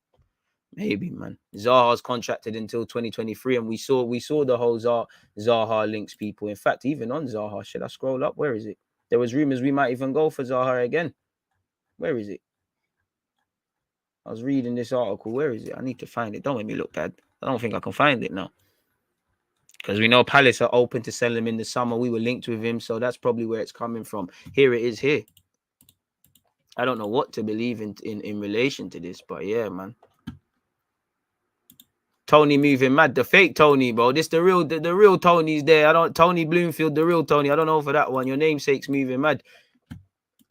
Maybe, man. Zaha's contracted until 2023, and we saw the whole Zaha links people. In fact, even on Zaha, should I scroll up? Where is it? There was rumors we might even go for Zaha again. Where is it? I was reading this article. Where is it? I need to find it. Don't make me look bad. I don't think I can find it now. Because we know Palace are open to sell him in the summer. We were linked with him, so that's probably where it's coming from. Here it is here. I don't know what to believe in relation to this, but yeah, man. Tony moving mad. The fake Tony, bro. This the real Tony's there. Tony Bloomfield, the real Tony. I don't know for that one. Your namesake's moving mad.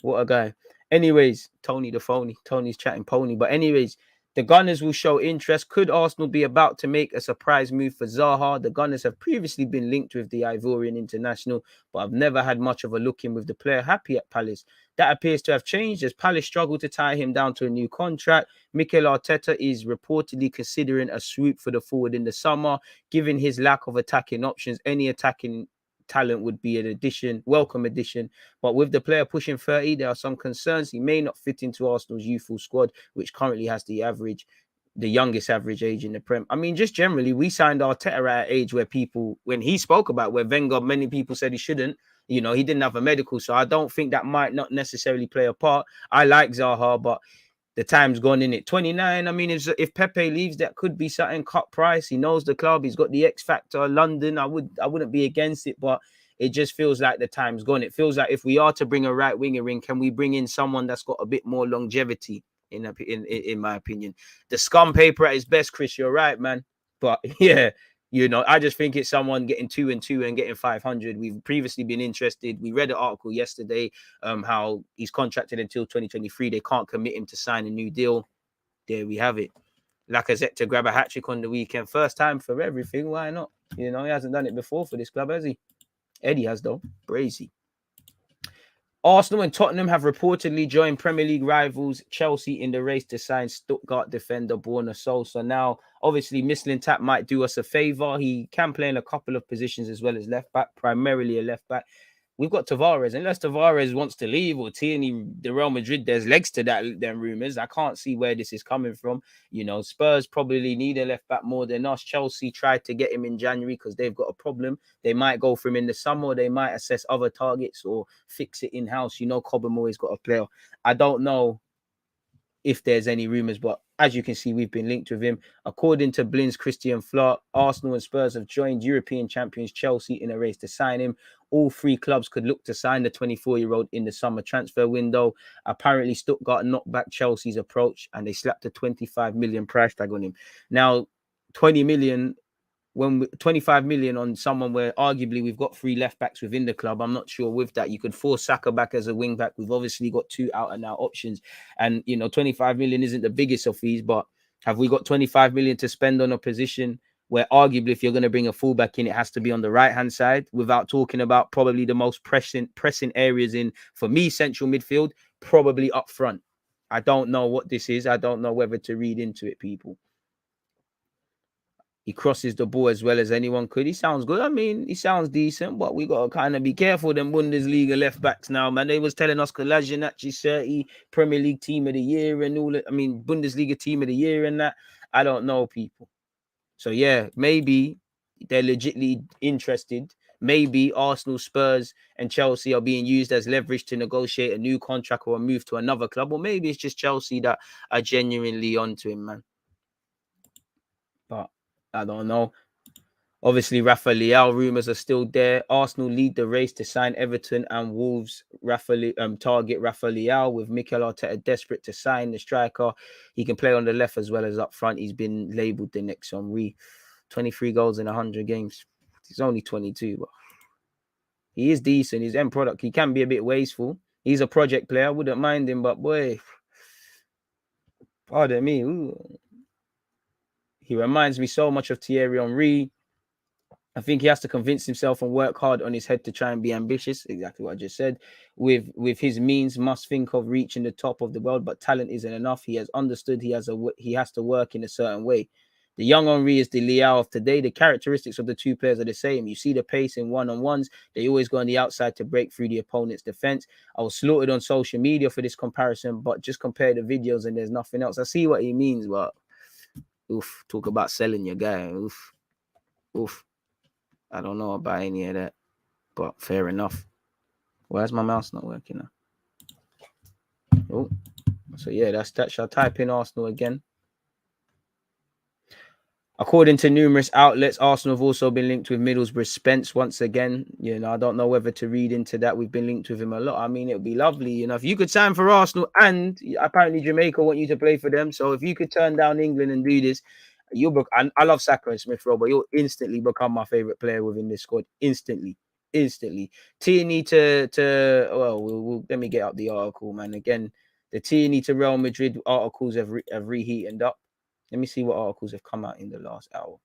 What a guy. Anyways, Tony the phony. Tony's chatting pony. But anyways, the Gunners will show interest. Could Arsenal be about to make a surprise move for Zaha? The Gunners have previously been linked with the Ivorian international, but I've never had much of a look in with the player happy at Palace. That appears to have changed as Palace struggle to tie him down to a new contract. Mikel Arteta is reportedly considering a swoop for the forward in the summer. Given his lack of attacking options, any attacking talent would be an welcome addition. But with the player pushing 30, there are some concerns. He may not fit into Arsenal's youthful squad, which currently has the youngest average age in the Prem. I mean, just generally, we signed Arteta at an age where when he spoke about where Wenger, many people said he shouldn't. He didn't have a medical, so I don't think that might not necessarily play a part. I like Zaha, but the time's gone in it. 29. I mean, if Pepe leaves, that could be something cut price. He knows the club. He's got the X factor. London. I wouldn't be against it, but it just feels like the time's gone. It feels like if we are to bring a right winger in, can we bring in someone that's got a bit more longevity? In my opinion, the scum paper at his best, Chris. You're right, man. But yeah. I just think it's someone getting 2 and 2 and getting 500. We've previously been interested. We read an article yesterday, how he's contracted until 2023. They can't commit him to sign a new deal. There we have it. Lacazette to grab a hat-trick on the weekend. First time for everything. Why not? He hasn't done it before for this club, has he? Eddie has, though. Brazy. Arsenal and Tottenham have reportedly joined Premier League rivals Chelsea in the race to sign Stuttgart defender Borna Sosa. Now, obviously, Mislintat might do us a favour. He can play in a couple of positions as well as left back, primarily a left back. We've got Tavares. Unless Tavares wants to leave or Tierney, the Real Madrid, there's legs to them rumours. I can't see where this is coming from. Spurs probably need a left back more than us. Chelsea tried to get him in January because they've got a problem. They might go for him in the summer, or they might assess other targets or fix it in-house. Cobham always got a player. I don't know if there's any rumours, but as you can see, we've been linked with him. According to Blin's Christian Flart, Arsenal and Spurs have joined European champions Chelsea in a race to sign him. All three clubs could look to sign the 24-year-old in the summer transfer window. Apparently, Stuttgart knocked back Chelsea's approach and they slapped a 25 million price tag on him. Now, 25 million on someone where arguably we've got 3 left backs within the club. I'm not sure with that. You could force Saka back as a wing back. We've obviously got 2 out and out options. And, 25 million isn't the biggest of fees, but have we got 25 million to spend on a position where arguably if you're going to bring a fullback in, it has to be on the right-hand side, without talking about probably the most pressing areas in, for me, central midfield, probably up front. I don't know what this is. I don't know whether to read into it, people. He crosses the ball as well as anyone could. He sounds good. I mean, he sounds decent, but we got to kind of be careful. Them Bundesliga left backs now, man. They was telling us Kolasinac is 30 Premier League team of the year and all that. I mean, Bundesliga team of the year and that. I don't know, people. So, yeah, maybe they're legitimately interested. Maybe Arsenal, Spurs, and Chelsea are being used as leverage to negotiate a new contract or a move to another club. Or maybe it's just Chelsea that are genuinely onto him, man. But I don't know. Obviously, Rafa LEAO rumours are still there. Arsenal lead the race to sign Everton, and Wolves target Rafa LEAO, with Mikel Arteta desperate to sign the striker. He can play on the left as well as up front. He's been labelled the next Henry. 23 goals in 100 games. He's only 22, but he is decent. His end product, he can be a bit wasteful. He's a project player. I wouldn't mind him, but boy, pardon me. Ooh. He reminds me so much of Thierry Henry. I think he has to convince himself and work hard on his head to try and be ambitious. Exactly what I just said. With his means, must think of reaching the top of the world, but talent isn't enough. He has understood he has to work in a certain way. The young Henry is the LEAO of today. The characteristics of the two players are the same. You see the pace in one-on-ones. They always go on the outside to break through the opponent's defense. I was slaughtered on social media for this comparison, but just compare the videos and there's nothing else. I see what he means, but oof, talk about selling your guy. Oof, oof. I don't know about any of that, but fair enough. Where's my mouse not working now? Oh, so yeah, that's that. Shall I type in Arsenal again? According to numerous outlets, Arsenal have also been linked with Middlesbrough Spence once again. You know, I don't know whether to read into that. We've been linked with him a lot. I mean, it would be lovely, you know, if you could sign for Arsenal, and apparently Jamaica want you to play for them. So if you could turn down England and do this, I love Saka and Smith Rowe, but you'll instantly become my favorite player within this squad. Instantly. Tierney we'll let me get up the article, man. Again, the Tierney to Real Madrid articles have reheated up. Let me see what articles have come out in the last hour.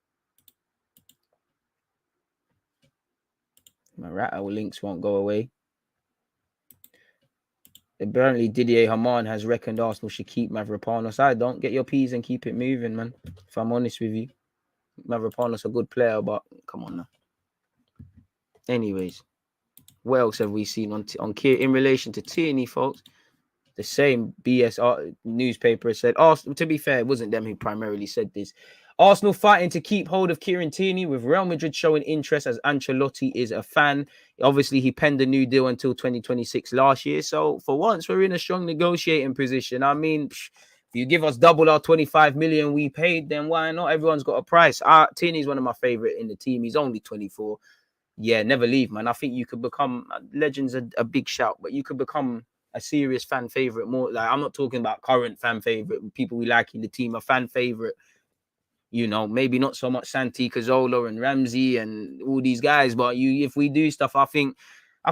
My rat hour links won't go away. Apparently, Didier Hamann has reckoned Arsenal should keep Mavropanos. I don't. Get your P's and keep it moving, man. If I'm honest with you. Mavropanos a good player, but come on now. Anyways, what else have we seen on in relation to Tierney, folks? The same BS newspaper said, Arsenal, to be fair, it wasn't them who primarily said this. Arsenal fighting to keep hold of Kieran Tierney, with Real Madrid showing interest as Ancelotti is a fan. Obviously, he penned a new deal until 2026 last year. So for once, we're in a strong negotiating position. I mean, if you give us double our 25 million we paid, then why not? Everyone's got a price. Tierney's one of my favorite in the team. He's only 24. Yeah, never leave, man. I think you could become legends a big shout, but you could become a serious fan favorite. More like, I'm not talking about current fan favorite, people we like in the team, a fan favorite. You know, maybe not so much Santi Cazorla and Ramsey and all these guys, but if we do stuff, I think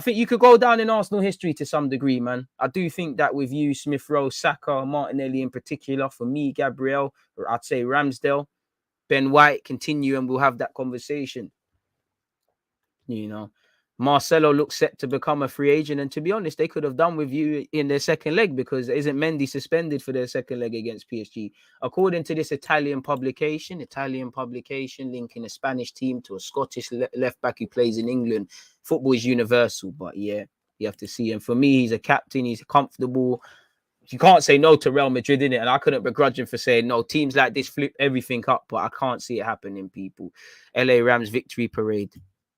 you could go down in Arsenal history to some degree, man. I do think that with you, Smith Rowe, Saka, Martinelli in particular, for me, Gabriel, or I'd say Ramsdale, Ben White, continue, and we'll have that conversation. You know, Marcelo looks set to become a free agent, and to be honest, they could have done with you in their second leg, because isn't Mendy suspended for their second leg against PSG? According to this Italian publication linking a Spanish team to a Scottish left back who plays in England. Football is universal, but yeah, you have to see. And for me, he's a captain. He's comfortable. You can't say no to Real Madrid, innit? And I couldn't begrudge him for saying no. Teams like this flip everything up, but I can't see it happening, people. LA Rams victory parade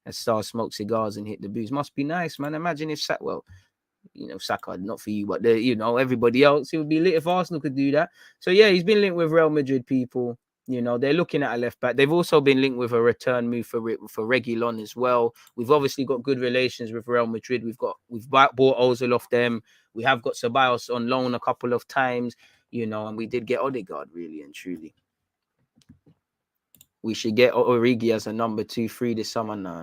as stars smoke cigars and hit the booze. Must be nice, man. Imagine if Saka, not for you, but everybody else, it would be lit if Arsenal could do that. So yeah, he's been linked with Real Madrid, people. You know, they're looking at a left back. They've also been linked with a return move for Reguilon as well. We've obviously got good relations with Real Madrid. We've bought Ozil off them. We have got Ceballos on loan a couple of times, and we did get Odegaard, really and truly. We should get Origi as a number 2-3 this summer. No.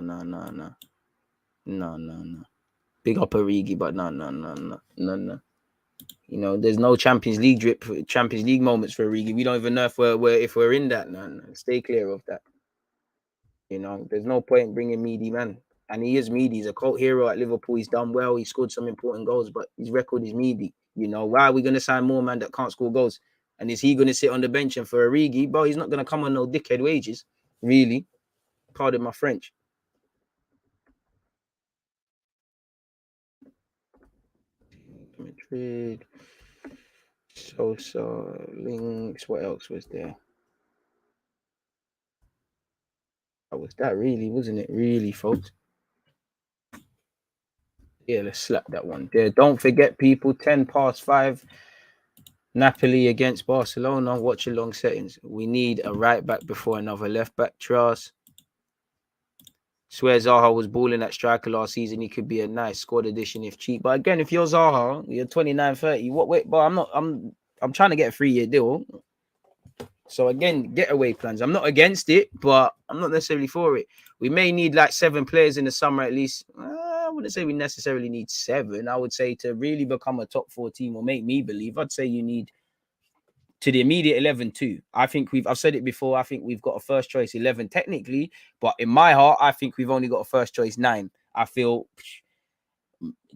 Big up Origi, but no. You know, there's no Champions League moments for Origi. We don't even know if we're in that. No. Stay clear of that. You know, there's no point in bringing Meady, man. And he is Meady. He's a cult hero at Liverpool. He's done well. He scored some important goals, but his record is Meady. You know, why are we going to sign more man that can't score goals? And is he going to sit on the bench and for Origi? Bro, he's not going to come on no dickhead wages. Really. Pardon my French. Madrid. Sosa. Links. What else was there? That was that really, wasn't it? Really, folks. Yeah, let's slap that one there. Don't forget, people, 10 past 5. Napoli against Barcelona. Watch along settings. We need a right back before another left back. Trust. Swear Zaha was balling at striker last season. He could be a nice squad addition if cheap. But again, if you're Zaha, you're 29, 30. What wait, but I'm trying to get a 3-year deal. So again, getaway plans. I'm not against it, but I'm not necessarily for it. We may need like 7 players in the summer at least. I wouldn't say we necessarily need 7. I would say to really become a top 4 team or make me believe, I'd say you need to the immediate 11 too. I think I've said it before. I think we've got a first choice 11 technically, but in my heart, I think we've only got a first choice 9. I feel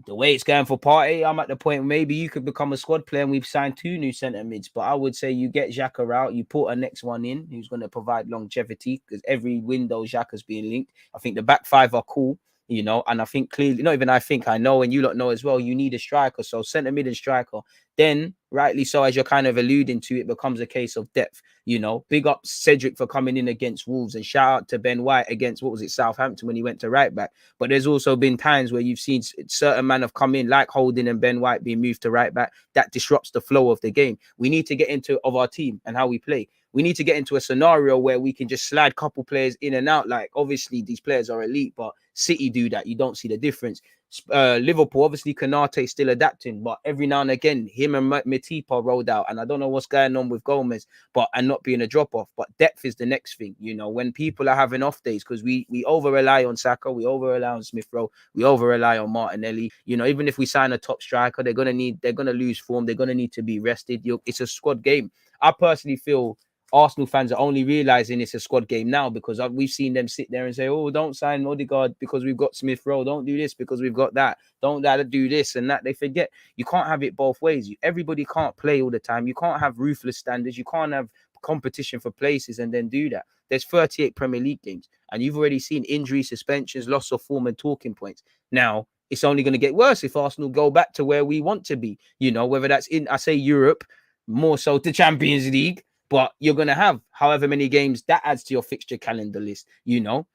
the way it's going for Partey, I'm at the point maybe you could become a squad player and we've signed 2 new centre mids. But I would say you get Xhaka out, you put a next one in who's going to provide longevity because every window Xhaka's being linked. I think the back 5 are cool, you know, and I think clearly, not even I know, and you lot know as well, you need a striker. So centre mid and striker. Then, rightly so, as you're kind of alluding to, it becomes a case of depth. You know, big up Cedric for coming in against Wolves and shout out to Ben White against, what was it, Southampton when he went to right back. But there's also been times where you've seen certain men have come in, like Holding and Ben White, being moved to right back. That disrupts the flow of the game. We need to get into of our team and how we play. We need to get into a scenario where we can just slide a couple players in and out. Like, obviously, these players are elite, but City do that. You don't see the difference. Liverpool, obviously, Kanate still adapting, but every now and again, him and Matipa rolled out, and I don't know what's going on with Gomez, and not being a drop off. But depth is the next thing, you know. When people are having off days, because we over rely on Saka, we over rely on Smith Rowe, we over rely on Martinelli. You know, even if we sign a top striker, they're gonna lose form. They're gonna need to be rested. It's a squad game. I personally feel Arsenal fans are only realizing it's a squad game now because we've seen them sit there and say, "Oh, don't sign Odegaard because we've got Smith Rowe. Don't do this because we've got that. Don't do this and that." They forget you can't have it both ways. Everybody can't play all the time. You can't have ruthless standards. You can't have competition for places and then do that. There's 38 Premier League games, and you've already seen injury, suspensions, loss of form, and talking points. Now it's only going to get worse if Arsenal go back to where we want to be. You know, whether that's in, I say Europe, more so the Champions League. But you're going to have however many games that adds to your fixture calendar list, you know.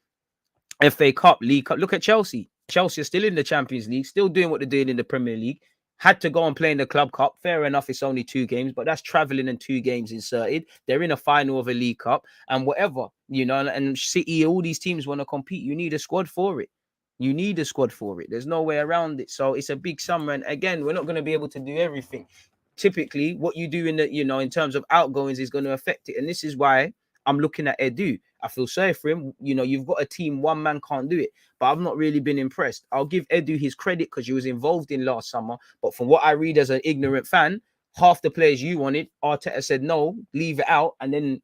FA Cup, League Cup. Look at Chelsea. Chelsea are still in the Champions League, still doing what they're doing in the Premier League. Had to go and play in the Club Cup. Fair enough, it's only 2 games, but that's traveling and 2 games inserted. They're in a final of a League Cup and whatever, you know. And City, all these teams want to compete. You need a squad for it. You need a squad for it. There's no way around it. So it's a big summer. And again, we're not going to be able to do everything. Typically, what you do in the, you know, in terms of outgoings is going to affect it. And this is why I'm looking at Edu. I feel sorry for him. You know, you've got a team, one man can't do it. But I've not really been impressed. I'll give Edu his credit because he was involved in last summer. But from what I read as an ignorant fan, half the players you wanted, Arteta said no, leave it out, and then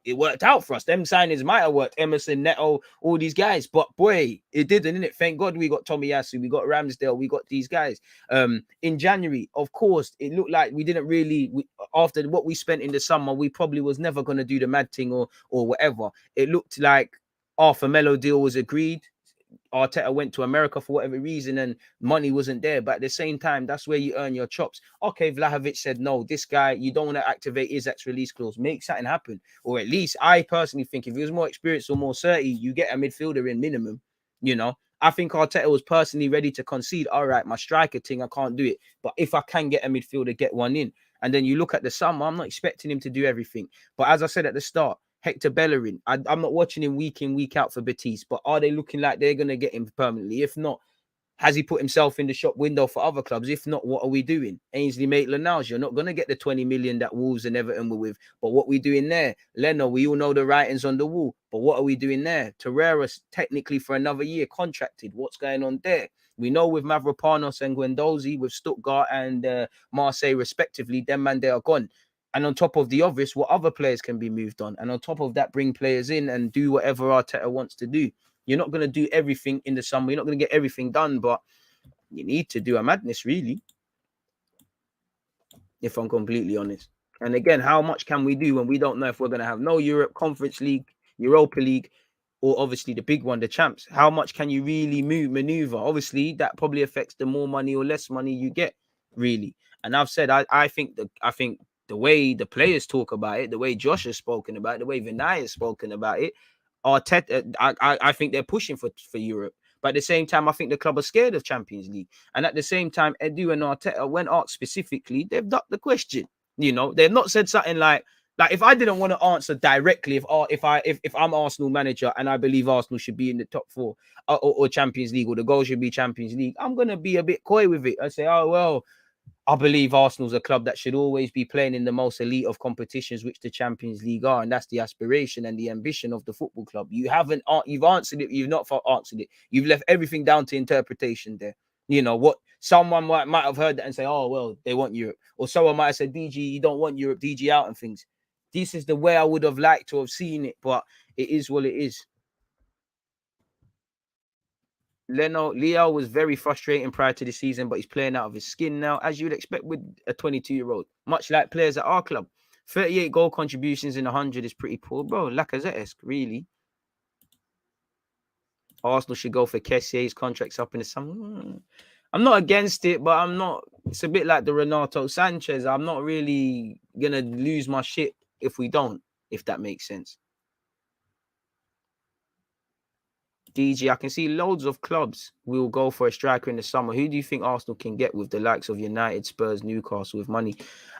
it worked out for us. Them signings might have worked. Emerson, Neto, all these guys. But boy, it didn't, innit? Thank God we got Tomiyasu, we got Ramsdale, we got these guys. In January, of course, it looked like we didn't really, after what we spent in the summer, we probably was never going to do the mad thing or whatever. It looked like Arthur Melo deal was agreed. Arteta went to America for whatever reason and money wasn't there. But at the same time, that's where you earn your chops. Okay, Vlahovic said, no, this guy, you don't want to activate Isaac's release clause. Make something happen. Or at least I personally think if he was more experienced or more 30, you get a midfielder in minimum. You know, I think Arteta was personally ready to concede. All right, my striker thing, I can't do it. But if I can get a midfielder, get one in. And then you look at the summer, I'm not expecting him to do everything. But as I said at the start, Hector Bellerin, I'm not watching him week in, week out for Betis, but are they looking like they're going to get him permanently? If not, has he put himself in the shop window for other clubs? If not, what are we doing? Ainsley Maitland-Niles, you're not going to get the 20 million that Wolves and Everton were with. But what we doing there? Leno, we all know the writings on the wall. But what are we doing there? Torreira's technically for another year contracted. What's going on there? We know with Mavropanos and Guendouzi, with Stuttgart and Marseille respectively, them man, they are gone. And on top of the obvious, what other players can be moved on? And on top of that, bring players in and do whatever Arteta wants to do. You're not going to do everything in the summer. You're not going to get everything done, but you need to do a madness, really, if I'm completely honest. And again, how much can we do when we don't know if we're going to have no Europe, Conference League, Europa League, or obviously the big one, the champs? How much can you really maneuver? Obviously, that probably affects the more money or less money you get, really. And I've said I think the way the players talk about it, the way Josh has spoken about it, the way Vinai has spoken about it, Arteta, I think they're pushing for Europe. But at the same time, I think the club are scared of Champions League. And at the same time, Edu and Arteta, when asked specifically, they've ducked the question. You know, they've not said something like if I didn't want to answer directly, if I'm Arsenal manager and I believe Arsenal should be in the top four or Champions League, or the goal should be Champions League, I'm gonna be a bit coy with it. I say, oh well, I believe Arsenal's a club that should always be playing in the most elite of competitions, which the Champions League are, and that's the aspiration and the ambition of the football club. You've answered it. You've not answered it. You've left everything down to interpretation there. You know what? Someone might have heard that and say, "Oh well, they want Europe," or someone might have said, "DG, you don't want Europe. DG out and things." This is the way I would have liked to have seen it, but it is what it is. LEAO was very frustrating prior to the season, but he's playing out of his skin now, as you would expect with a 22-year-old, much like players at our club. 38 goal contributions in 100 is pretty poor, bro. Lacazette-esque, really. Arsenal should go for Kessier's contract's up in the summer. I'm not against it, but I'm not. It's a bit like the Renato Sanchez. I'm not really going to lose my shit if we don't, if that makes sense. DG, I can see loads of clubs will go for a striker in the summer. Who do you think Arsenal can get with the likes of United, Spurs, Newcastle with money?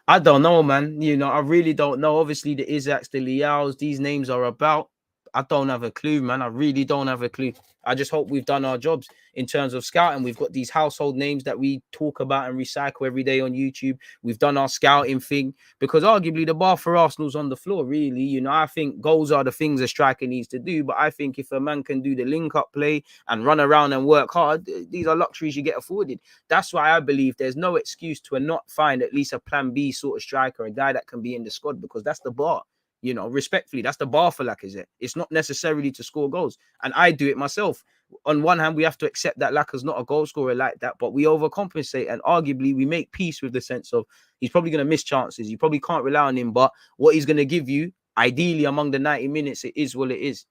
I don't know, man. You know, I really don't know. Obviously, the Isaacs, the Leaos, these names are about. I don't have a clue, man. I really don't have a clue. I just hope we've done our jobs in terms of scouting. We've got these household names that we talk about and recycle every day on YouTube. We've done our scouting thing because arguably the bar for Arsenal's on the floor, really. You know, I think goals are the things a striker needs to do. But I think if a man can do the link-up play and run around and work hard, these are luxuries you get afforded. That's why I believe there's no excuse to not find at least a plan B sort of striker, a guy that can be in the squad, because that's the bar. You know, respectfully, that's the bar for Lacazette. It's not necessarily to score goals. And I do it myself. On one hand, we have to accept that Lacazette's not a goal scorer like that, but we overcompensate. And arguably, we make peace with the sense of he's probably going to miss chances. You probably can't rely on him, but what he's going to give you, ideally, among the 90 minutes, it is what it is.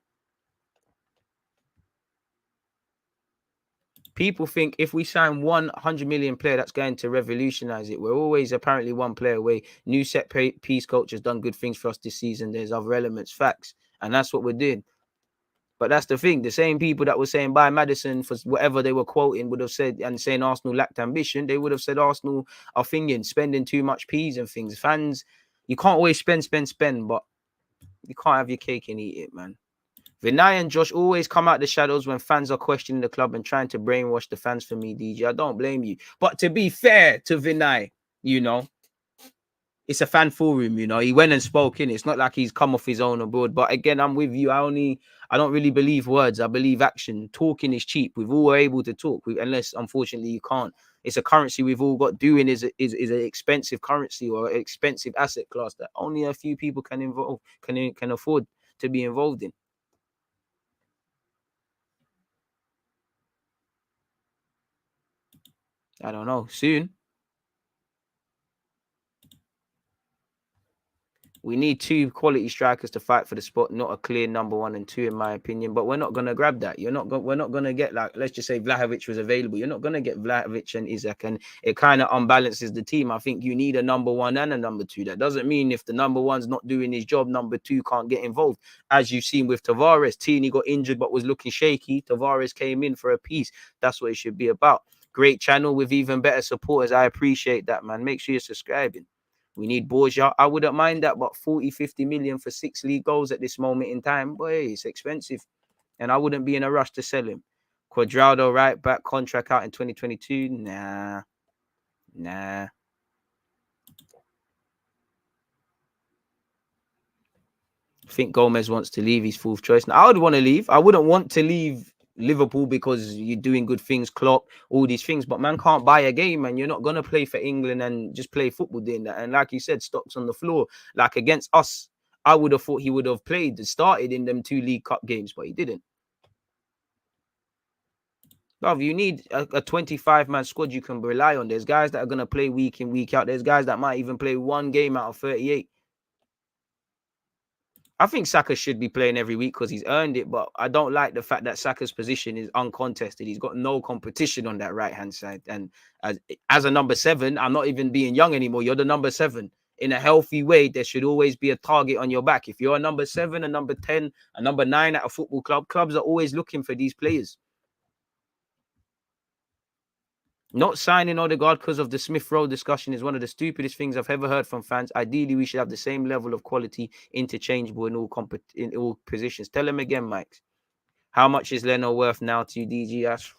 People think if we sign 100 million player, that's going to revolutionize it. We're always apparently one player away. New set piece coach has done good things for us this season. There's other elements, facts, and that's what we're doing. But that's the thing. The same people that were saying buy Maddison for whatever they were quoting would have said, and saying Arsenal lacked ambition, they would have said Arsenal are thinking, spending too much peas and things. Fans, you can't always spend, but you can't have your cake and eat it, man. Vinai and Josh always come out the shadows when fans are questioning the club and trying to brainwash the fans for me, DJ. I don't blame you. But to be fair to Vinai, you know, it's a fan forum, you know. He went and spoke in. It's not like he's come off his own abroad. But again, I'm with you. I don't really believe words. I believe action. Talking is cheap. We've all able to talk, unless unfortunately you can't. It's a currency we've all got. Doing is an expensive currency or an expensive asset class that only a few people can afford to be involved in. I don't know. Soon. We need two quality strikers to fight for the spot, not a clear number 1 and 2, in my opinion. But we're not going to grab that. We're not going to get, like, let's just say Vlahovic was available. You're not going to get Vlahovic and Isaac, and it kind of unbalances the team. I think you need a number 1 and a number 2. That doesn't mean if the number 1's not doing his job, number 2 can't get involved. As you've seen with Tavares, Tierney got injured but was looking shaky. Tavares came in for a piece. That's what it should be about. Great channel with even better supporters. I appreciate that, man. Make sure you're subscribing. We need Borja. I wouldn't mind that, but 40, 50 million for 6 league goals at this moment in time, boy, it's expensive. And I wouldn't be in a rush to sell him. Cuadrado, right back, contract out in 2022. Nah. I think Gomez wants to leave. His fourth choice. Now, I would want to leave. I wouldn't want to leave Liverpool because you're doing good things, Klopp, all these things. But man can't buy a game, and you're not gonna play for England and just play football doing that. And like you said, stocks on the floor. Like against us, I would have thought he would have played and started in them 2 League Cup games, but he didn't. Love, you need a 25-man squad you can rely on. There's guys that are gonna play week in, week out. There's guys that might even play one game out of 38. I think Saka should be playing every week because he's earned it, but I don't like the fact that Saka's position is uncontested. He's got no competition on that right-hand side. And as a number 7, I'm not even being young anymore. You're the number 7. In a healthy way, there should always be a target on your back. If you're a number 7, a number 10, a number 9 at a football club, clubs are always looking for these players. Not signing Odegaard because of the Smith Rowe discussion is one of the stupidest things I've ever heard from fans. Ideally, we should have the same level of quality, interchangeable in all positions. Tell him again, Mike. How much is Leno worth now to you, DG?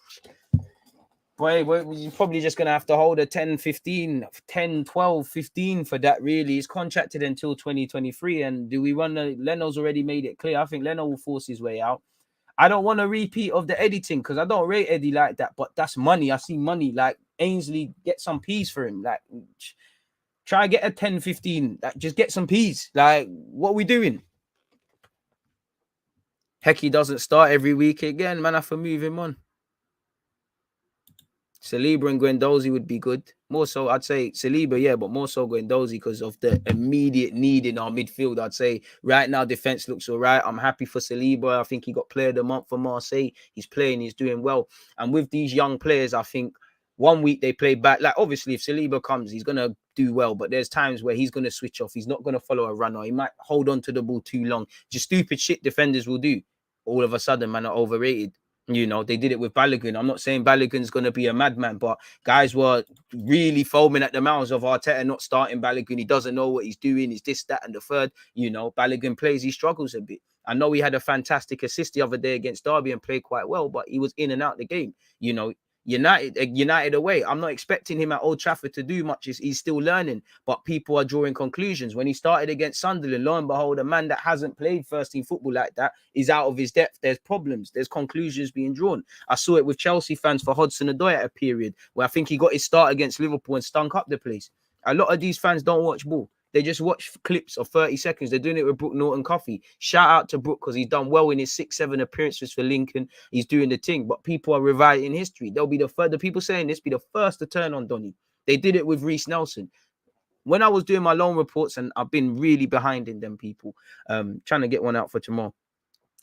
Boy, you're probably just going to have to hold a 10, 15, 10, 12, 15 for that, really. He's contracted until 2023. And do we run Leno's already made it clear. I think Leno will force his way out. I don't want a repeat of the editing because I don't rate Eddie like that, but that's money. I see money. Like Ainsley, get some peas for him. Like try get a 10, 15. Like just get some peas. Like what are we doing? Heck, he doesn't start every week again. Man, I have to move him on. Saliba and Guendouzi would be good. More so, I'd say Saliba, yeah, but more so Guendouzi because of the immediate need in our midfield. I'd say right now defense looks all right. I'm happy for Saliba. I think he got player of the month for Marseille. He's playing, he's doing well. And with these young players, I think one week they play back. Like obviously, if Saliba comes, he's gonna do well. But there's times where he's gonna switch off. He's not gonna follow a runner. He might hold on to the ball too long. Just stupid shit defenders will do. All of a sudden, man, are overrated. You know, they did it with Balogun. I'm not saying Balogun's going to be a madman, but guys were really foaming at the mouths of Arteta not starting Balogun. He doesn't know what he's doing. He's this, that, and the third. You know, Balogun plays, he struggles a bit. I know he had a fantastic assist the other day against Derby and played quite well, but he was in and out the game. You know, United away. I'm not expecting him at Old Trafford to do much. He's still learning, but people are drawing conclusions. When he started against Sunderland, lo and behold, a man that hasn't played first team football like that is out of his depth. There's problems. There's conclusions being drawn. I saw it with Chelsea fans for Hudson-Odoi at a period where I think he got his start against Liverpool and stunk up the place. A lot of these fans don't watch ball. They just watch clips of 30 seconds. They're doing it with Brooke Norton-Coffey. Shout out to Brooke because he's done well in his 6-7 appearances for Lincoln. He's doing the thing, but people are reviving history. They'll be the people saying this be the first to turn on Donny. They did it with Reece Nelson. When I was doing my loan reports, and I've been really behind in them people, trying to get one out for tomorrow.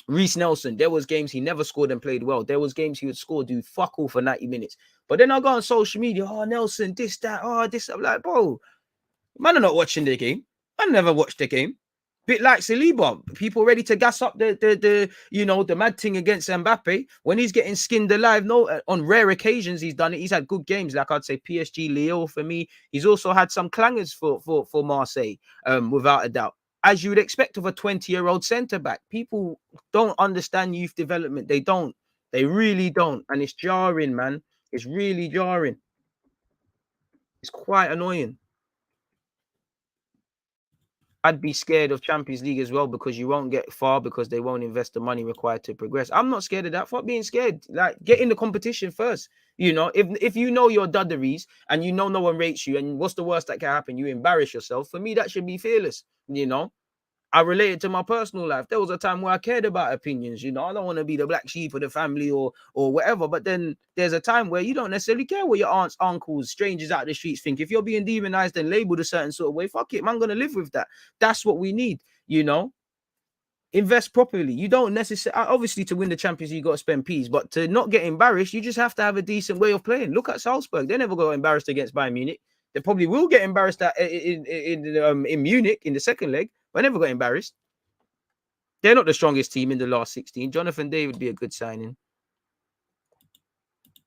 Reece Nelson, there was games he never scored and played well. There was games he would score, do fuck all for 90 minutes. But then I go on social media, oh, Nelson, this, that, oh, this. I'm like, bro, man are not watching the game. I never watched the game. Bit like Saliba, people ready to gas up the mad thing against Mbappe when he's getting skinned alive. No, on rare occasions he's done it. He's had good games, like I'd say PSG, LEAO for me. He's also had some clangers for Marseille, without a doubt. As you would expect of a 20-year-old centre back, people don't understand youth development. They don't. They really don't, and it's jarring, man. It's really jarring. It's quite annoying. I'd be scared of Champions League as well because you won't get far because they won't invest the money required to progress. I'm not scared of that. Fuck being scared. Like, get in the competition first. You know, if you know your dudderies and you know no one rates you, and what's the worst that can happen? You embarrass yourself. For me, that should be fearless. You know, I relate it to my personal life. There was a time where I cared about opinions. You know, I don't want to be the black sheep of the family or whatever. But then there's a time where you don't necessarily care what your aunts, uncles, strangers out the streets think. If you're being demonized and labeled a certain sort of way, fuck it, man, I'm gonna live with that. That's what we need. You know, invest properly. You don't necessarily, obviously, to win the Champions League, you got to spend peas. But to not get embarrassed, you just have to have a decent way of playing. Look at Salzburg; they never got embarrassed against Bayern Munich. They probably will get embarrassed in Munich in the second leg, but never got embarrassed. They're not the strongest team in the last 16. Jonathan David would be a good signing.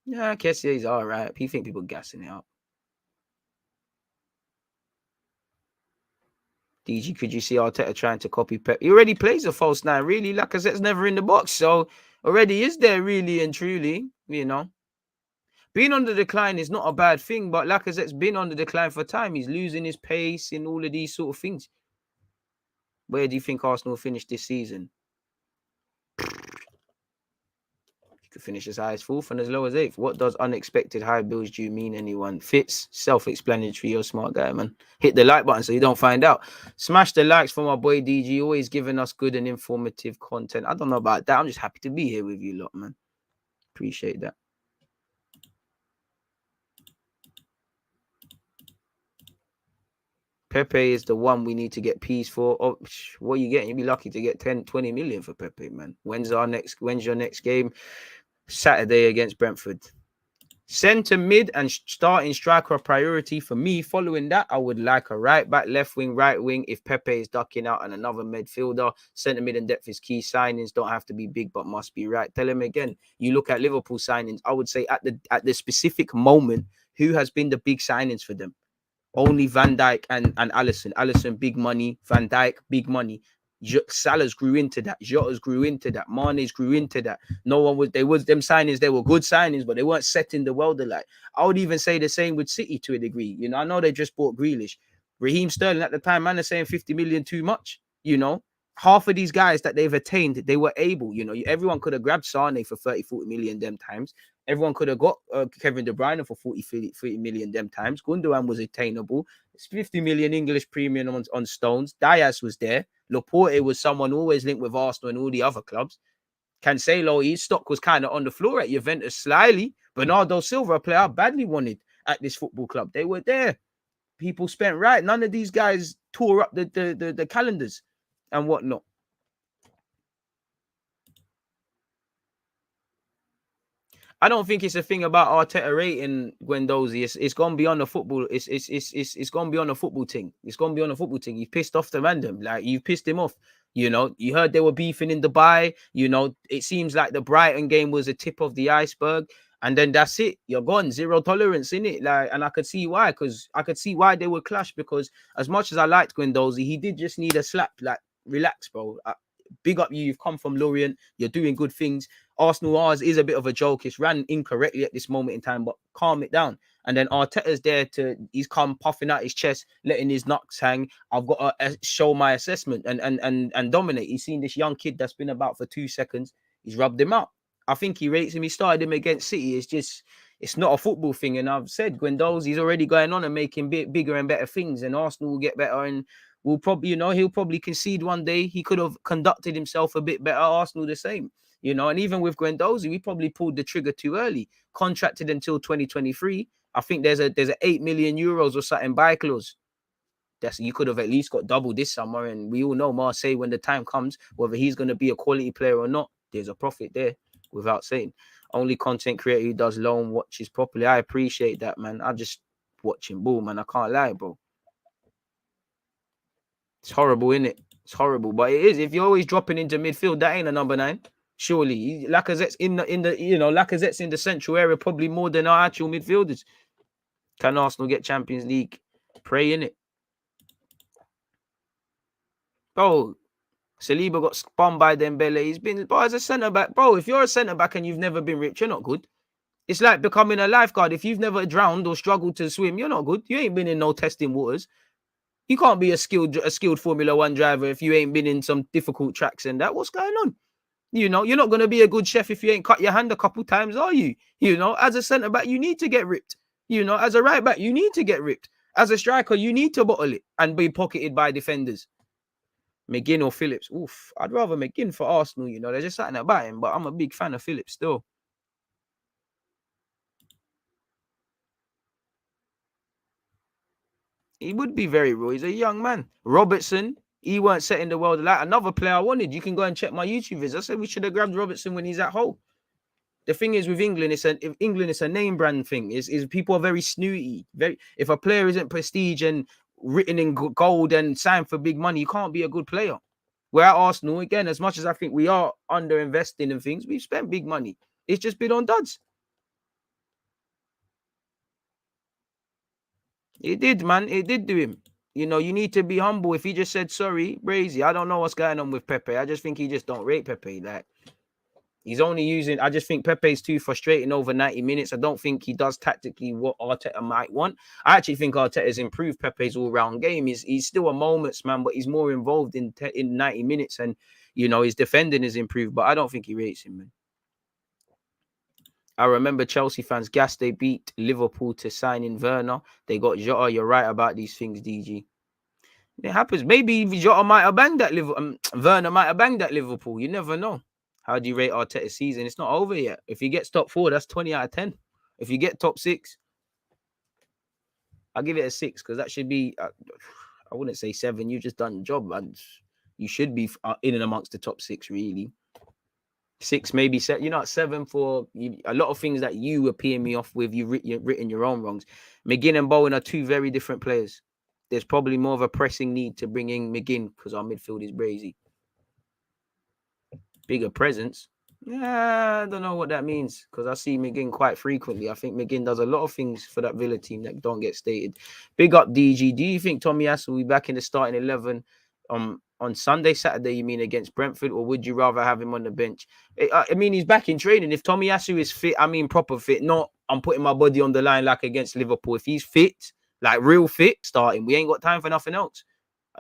Yeah, Kessier's all right. You think people gassing it up. DG, could you see Arteta trying to copy Pep? He already plays a false nine, really. Lacazette's never in the box, so already is there really and truly, you know. Being on the decline is not a bad thing, but Lacazette's been on the decline for time. He's losing his pace in all of these sort of things. Where do you think Arsenal will finish this season? Could finish as high as 4th and as low as 8th. What does unexpected high bills due mean, anyone? Fits, self-explanatory. You're a smart guy, man. Hit the like button so you don't find out. Smash the likes for my boy DG, always giving us good and informative content. I don't know about that. I'm just happy to be here with you lot, man. Appreciate that. Pepe is the one we need to get peas for. Oh, what are you getting? You'd be lucky to get 10, 20 million for Pepe, man. When's your next game? Saturday against Brentford. Centre mid and starting striker priority for me. Following that, I would like a right back, left wing, right wing. If Pepe is ducking out, and another midfielder. Centre mid and depth is key. Signings don't have to be big, but must be right. Tell him again. You look at Liverpool signings. I would say at the specific moment, who has been the big signings for them? Only Van Dijk and Alisson. Alisson, big money. Van Dijk, big money. Salah's grew into that. Jota's grew into that. Mane's grew into that. No one was. Them signings. They were good signings, but they weren't setting the world alight. I would even say the same with City to a degree. You know, I know they just bought Grealish, Raheem Sterling at the time. Man, are saying 50 million too much. You know, half of these guys that they've attained, they were able. You know, everyone could have grabbed Sane for 30, 40 million them times. Everyone could have got Kevin De Bruyne for 40, 30 million them times. Gundogan was attainable. It's 50 million English premium on Stones. Diaz was there. Laporte was someone always linked with Arsenal and all the other clubs. Cancelo, his stock was kind of on the floor at Juventus slyly. Bernardo Silva, a player I badly wanted at this football club. They were there. People spent right. None of these guys tore up the calendars and whatnot. I don't think it's a thing about Arteta rating Guendouzi. It's gone beyond the football. It's gone beyond the football thing. It's gone beyond the football thing. You've pissed off the random. Like, you've pissed him off. You know, you heard they were beefing in Dubai. You know, it seems like the Brighton game was a tip of the iceberg. And then that's it. You're gone. Zero tolerance in it. Like, and I could see why, because I could see why they would clash. Because as much as I liked Guendouzi, he did just need a slap. Like, relax, bro. Big up you. You've come from Lorient. You're doing good things. Arsenal ours is a bit of a joke. It's ran incorrectly at this moment in time, but calm it down. And then Arteta's there he's come puffing out his chest, letting his nuts hang. I've got to show my assessment and dominate. He's seen this young kid that's been about for 2 seconds. He's rubbed him out. I think he rates him. He started him against City. It's not a football thing. And I've said Guendouzi's already going on and making bigger and better things. And Arsenal will get better and will probably, he'll probably concede one day. He could have conducted himself a bit better. Arsenal the same. And even with Guendouzi, we probably pulled the trigger too early. Contracted until 2023. I think there's a 8 million euros or something buy clause. You could have at least got double this summer. And we all know Marseille, when the time comes, whether he's going to be a quality player or not, there's a profit there, without saying. Only content creator who does loan watches properly. I appreciate that, man. I'm just watching ball, man. I can't lie, bro. It's horrible, innit? It's horrible, but it is. If you're always dropping into midfield, that ain't a number 9. Surely, Lacazette's Lacazette's in the central area probably more than our actual midfielders. Can Arsenal get Champions League? Pray, innit? Bro, Saliba got spun by Dembele. He's been, bro, as a centre back, bro. If you're a centre back and you've never been rich, you're not good. It's like becoming a lifeguard. If you've never drowned or struggled to swim, you're not good. You ain't been in no testing waters. You can't be a skilled Formula 1 driver if you ain't been in some difficult tracks and that. What's going on? You're not going to be a good chef if you ain't cut your hand a couple times, are you? As a centre back, you need to get ripped. As a right back, you need to get ripped. As a striker, you need to bottle it and be pocketed by defenders. McGinn or Phillips? Oof, I'd rather McGinn for Arsenal. There's just something about him, but I'm a big fan of Phillips still. He would be very raw. He's a young man. Robertson, he weren't setting the world alight. Another player I wanted. You can go and check my YouTube videos. I said we should have grabbed Robertson when he's at home. The thing is with England, it's a name brand thing. Is people are very snooty. If a player isn't prestige and written in gold and signed for big money, you can't be a good player. We're at Arsenal, again, as much as I think we are under investing in things, we've spent big money. It's just been on duds. It did, man. It did do him. You need to be humble. If he just said sorry, crazy. I don't know what's going on with Pepe. I just think he just don't rate Pepe. Like, he's only using. I just think Pepe's too frustrating over 90 minutes. I don't think he does tactically what Arteta might want. I actually think Arteta's improved Pepe's all-round game. He's still a moments man, but he's more involved in 90 minutes, and his defending is improved. But I don't think he rates him, man. I remember Chelsea fans gassed they beat Liverpool to sign in Werner. They got Jota. You're right about these things, DG. It happens. Maybe Jota might have banged that Liverpool. Werner might have banged that Liverpool. You never know. How do you rate Arteta's season? It's not over yet. If he gets top 4, that's 20 out of 10. If you get top 6, I'll give it a 6 because that should be, I wouldn't say 7. You've just done the job, and you should be in and amongst the top 6, really. 6, maybe 7. You're not 7 for a lot of things that you were peeing me off with. You've written your own wrongs. McGinn and Bowen are 2 very different players. There's probably more of a pressing need to bring in McGinn because our midfield is brazy. Bigger presence. Yeah, I don't know what that means because I see McGinn quite frequently. I think McGinn does a lot of things for that Villa team that don't get stated. Big up, DG. Do you think Tomiyasu will be back in the starting 11 on Sunday, Saturday, you mean, against Brentford, or would you rather have him on the bench? I mean, he's back in training. If Tomiyasu is fit, I mean proper fit, not I'm putting my body on the line like against Liverpool. If he's fit, like real fit, starting. We ain't got time for nothing else.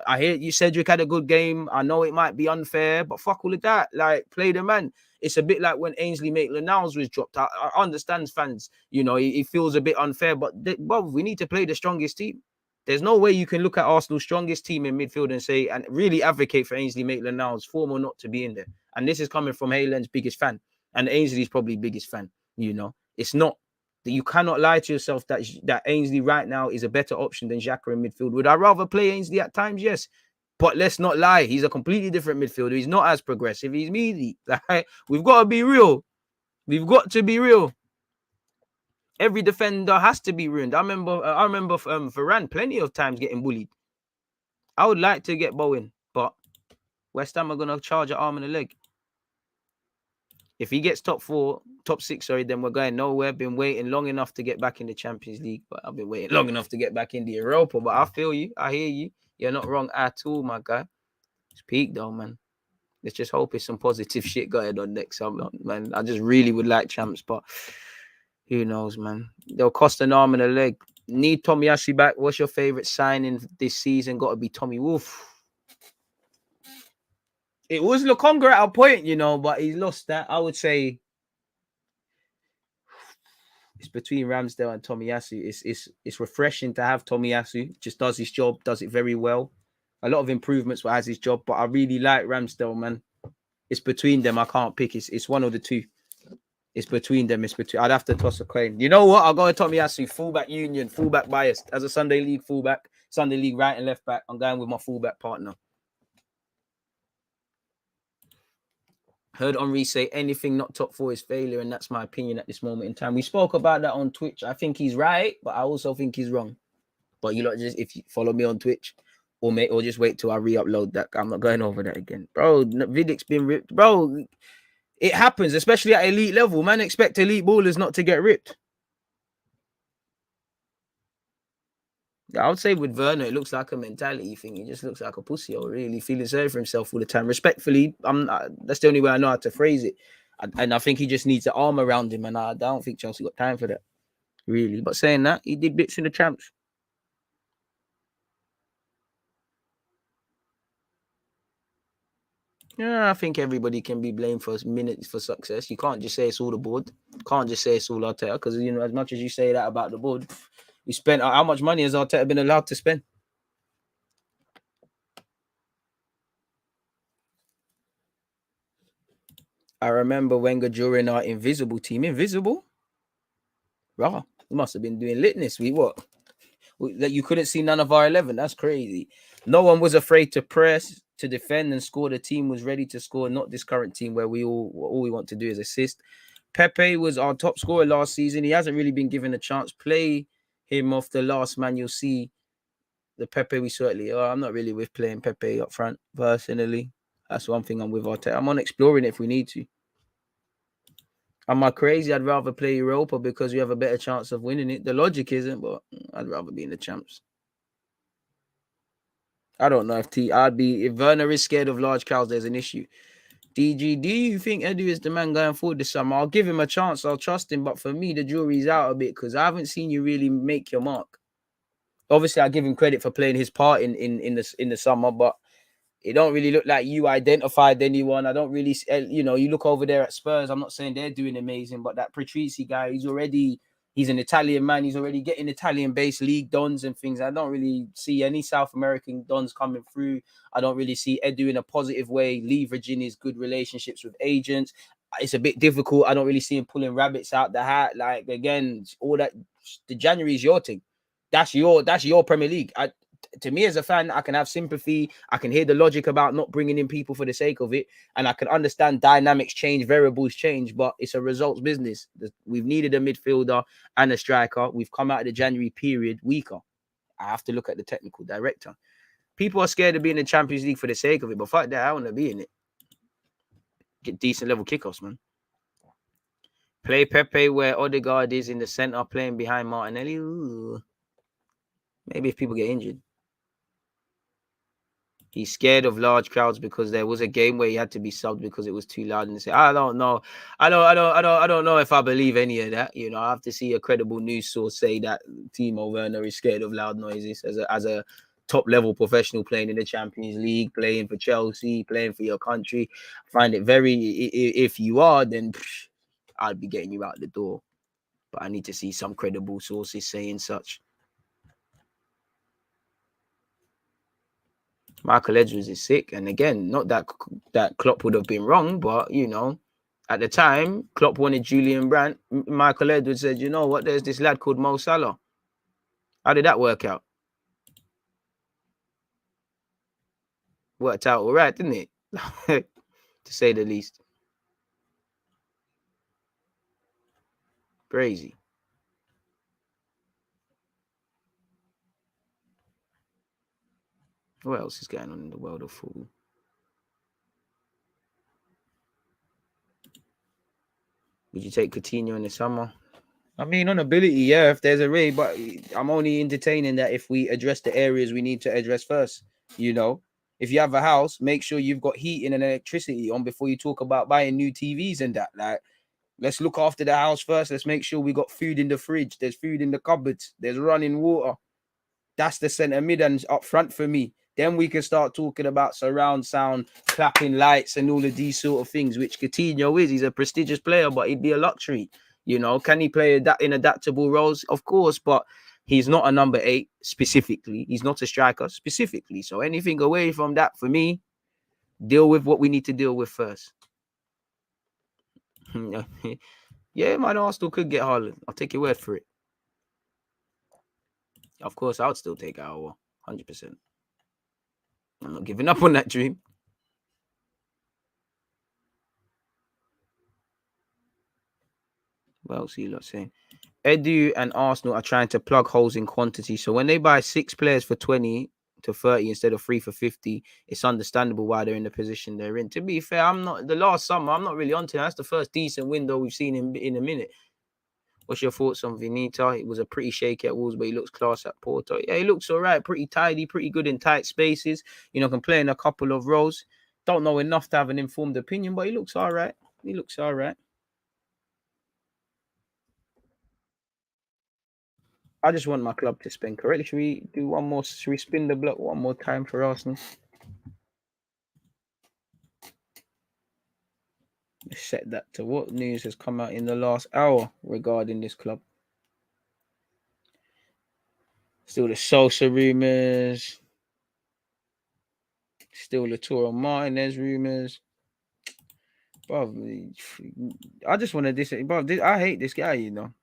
I hear you, Cedric had a good game. I know it might be unfair, but fuck all of that. Like, play the man. It's a bit like when Ainsley Maitland-Niles was dropped. I understand fans, you know, it feels a bit unfair, but we need to play the strongest team. There's no way you can look at Arsenal's strongest team in midfield and say, and really advocate for Ainsley Maitland-Niles, form or not, to be in there. And this is coming from Haylen's biggest fan. And Ainsley's probably biggest fan, you know. It's not. You cannot lie to yourself that Ainsley right now is a better option than Xhaka in midfield. Would I rather play Ainsley at times? Yes. But let's not lie. He's a completely different midfielder. He's not as progressive. He's meaty. Like, we've got to be real. We've got to be real. Every defender has to be ruined. I remember Varane plenty of times getting bullied. I would like to get Bowen, but West Ham are going to charge an arm and a leg. If he gets top 6, then we're going nowhere. Been waiting long enough to get back in the Champions League, but I've been waiting long enough to get back in the Europa. But I feel you. I hear you. You're not wrong at all, my guy. It's peak though, man. Let's just hope it's some positive shit going on next summer, man. I just really would like champs, but who knows, man. They'll cost an arm and a leg. Need Tomiyasu back. What's your favorite signing this season? Got to be Tommy Wolf. It was Lokonga at a point, you know, but he lost that. I would say it's between Ramsdale and Tomiyasu. It's refreshing to have Tomiyasu. Just does his job, does it very well. A lot of improvements as his job, but I really like Ramsdale, man. It's between them. I can't pick. It's one of the two. It's between them. I'd have to toss a coin. You know what? I'll go with Tomiyasu. Fullback union, fullback biased. As a Sunday League fullback, Sunday League right and left back, I'm going with my fullback partner. Heard Henri say anything not top 4 is failure, and that's my opinion at this moment in time. We spoke about that on Twitch. I think he's right, but I also think he's wrong. But you lot, just if you follow me on Twitch, or just wait till I re-upload that. I'm not going over that again, bro. Vidic's been ripped, bro. It happens, especially at elite level. Man, expect elite ballers not to get ripped. I would say with Werner, it looks like a mentality thing. He just looks like a pussy, or really feeling sorry for himself all the time. Respectfully, that's the only way I know how to phrase it. And I think he just needs the arm around him, and I don't think Chelsea got time for that, really. But saying that, he did bits in the champs. Yeah, I think everybody can be blamed for minutes for success. You can't just say it's all the board. Can't just say it's all Arteta, because, you know, as much as you say that about the board, we spent how much money has Arteta been allowed to spend? I remember Wenger during our invisible team. Invisible? Rah, we must have been doing litness. That you couldn't see none of our 11. That's crazy. No one was afraid to press, to defend and score. The team was ready to score, not this current team where all we want to do is assist. Pepe was our top scorer last season. He hasn't really been given a chance. Play him off the last man. You'll see the Pepe we certainly are. I'm not really with playing Pepe up front, personally. That's one thing I'm with Arteta. I'm on exploring it if we need to. Am I crazy? I'd rather play Europa because you have a better chance of winning it. The logic isn't, but I'd rather be in the champs. I don't know if Werner is scared of large crowds, there's an issue. DG, do you think Edu is the man going forward this summer? I'll give him a chance. I'll trust him. But for me, the jury's out a bit because I haven't seen you really make your mark. Obviously, I give him credit for playing his part in the summer, but It don't really look like you identified anyone. I don't really, you know, you look over there at Spurs. I'm not saying they're doing amazing, but that Patrici guy, he's an Italian man. He's already getting Italian-based league dons and things. I don't really see any South American dons coming through. I don't really see Edu in a positive way, leveraging his good relationships with agents. It's a bit difficult. I don't really see him pulling rabbits out the hat. Like, again, all that, the January is your thing. That's your Premier League. To me as a fan, I can have sympathy. I can hear the logic about not bringing in people for the sake of it. And I can understand dynamics change, variables change, but it's a results business. We've needed a midfielder and a striker. We've come out of the January period weaker. I have to look at the technical director. People are scared of being in the Champions League for the sake of it, but fuck that, I want to be in it. Get decent level kickoffs, man. Play Pepe where Odegaard is in the centre, playing behind Martinelli. Ooh. Maybe if people get injured. He's scared of large crowds because there was a game where he had to be subbed because it was too loud. And they say, I don't know. I don't know if I believe any of that. You know, I have to see a credible news source say that Timo Werner is scared of loud noises as a top level professional playing in the Champions League, playing for Chelsea, playing for your country. I find it very, if you are, then I'd be getting you out the door. But I need to see some credible sources saying such. Michael Edwards is sick. And again, not that Klopp would have been wrong, but, you know, at the time, Klopp wanted Julian Brandt. Michael Edwards said, you know what, there's this lad called Mo Salah. How did that work out? Worked out all right, didn't it? To say the least. Crazy. What else is going on in the world of football? Would you take Coutinho in the summer? I mean, on ability, yeah, if there's a ray, but I'm only entertaining that if we address the areas we need to address first. You know, if you have a house, make sure you've got heating and electricity on before you talk about buying new TVs and that. Like, let's look after the house first. Let's make sure we got food in the fridge. There's food in the cupboards. There's running water. That's the centre mid and up front for me. Then we can start talking about surround sound, clapping lights, and all of these sort of things, which Coutinho is. He's a prestigious player, but he'd be a luxury. You know, can he play in adaptable roles? Of course, but he's not a number 8 specifically. He's not a striker specifically. So anything away from that, for me, deal with what we need to deal with first. Yeah, man, Arsenal could get Haaland. I'll take your word for it. Of course, I would still take our 100%. I'm not giving up on that dream. What else are you lot saying? Edu and Arsenal are trying to plug holes in quantity. So when they buy 6 players for 20 to 30 instead of 3 for 50, it's understandable why they're in the position they're in. To be fair, the last summer, I'm not really onto that. That's the first decent window we've seen in a minute. What's your thoughts on Vinita? It was a pretty shaky at Wolves, but he looks class at Porto. Yeah, he looks all right, pretty tidy, pretty good in tight spaces. You know, can play in a couple of roles. Don't know enough to have an informed opinion, but he looks all right. He looks all right. I just want my club to spin correctly. Should we do one more? Should we spin the block one more time for Arsenal? Let's set that to what news has come out in the last hour regarding this club. Still the Sosa rumors. Still the Toro Martinez rumors. Bro, I just want to disagree. Bro, I hate this guy, you know.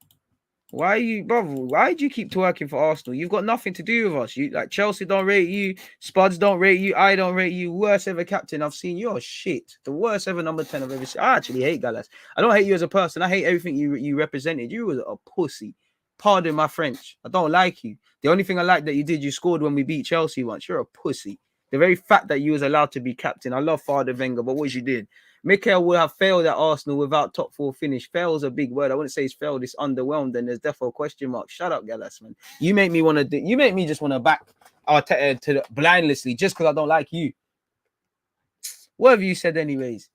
Why do you keep twerking for Arsenal? You've got nothing to do with us. You like Chelsea don't rate you, Spuds don't rate you, I don't rate you. Worst ever captain I've seen. You're shit. The worst ever number 10 I've ever seen. I actually hate Gallas. I don't hate you as a person. I hate everything you represented. You was a pussy. Pardon my French. I don't like you. The only thing I like that you did, you scored when we beat Chelsea once. You're a pussy. The very fact that you was allowed to be captain. I love Father Wenger, but what you did. Mikel would have failed at Arsenal without top 4 finish. Fail's a big word. I wouldn't say he's failed. It's underwhelmed, and there's definitely a question mark. Shut up, Gallas, man. You make me just want to back Arteta blindlessly just because I don't like you. What have you said, anyways?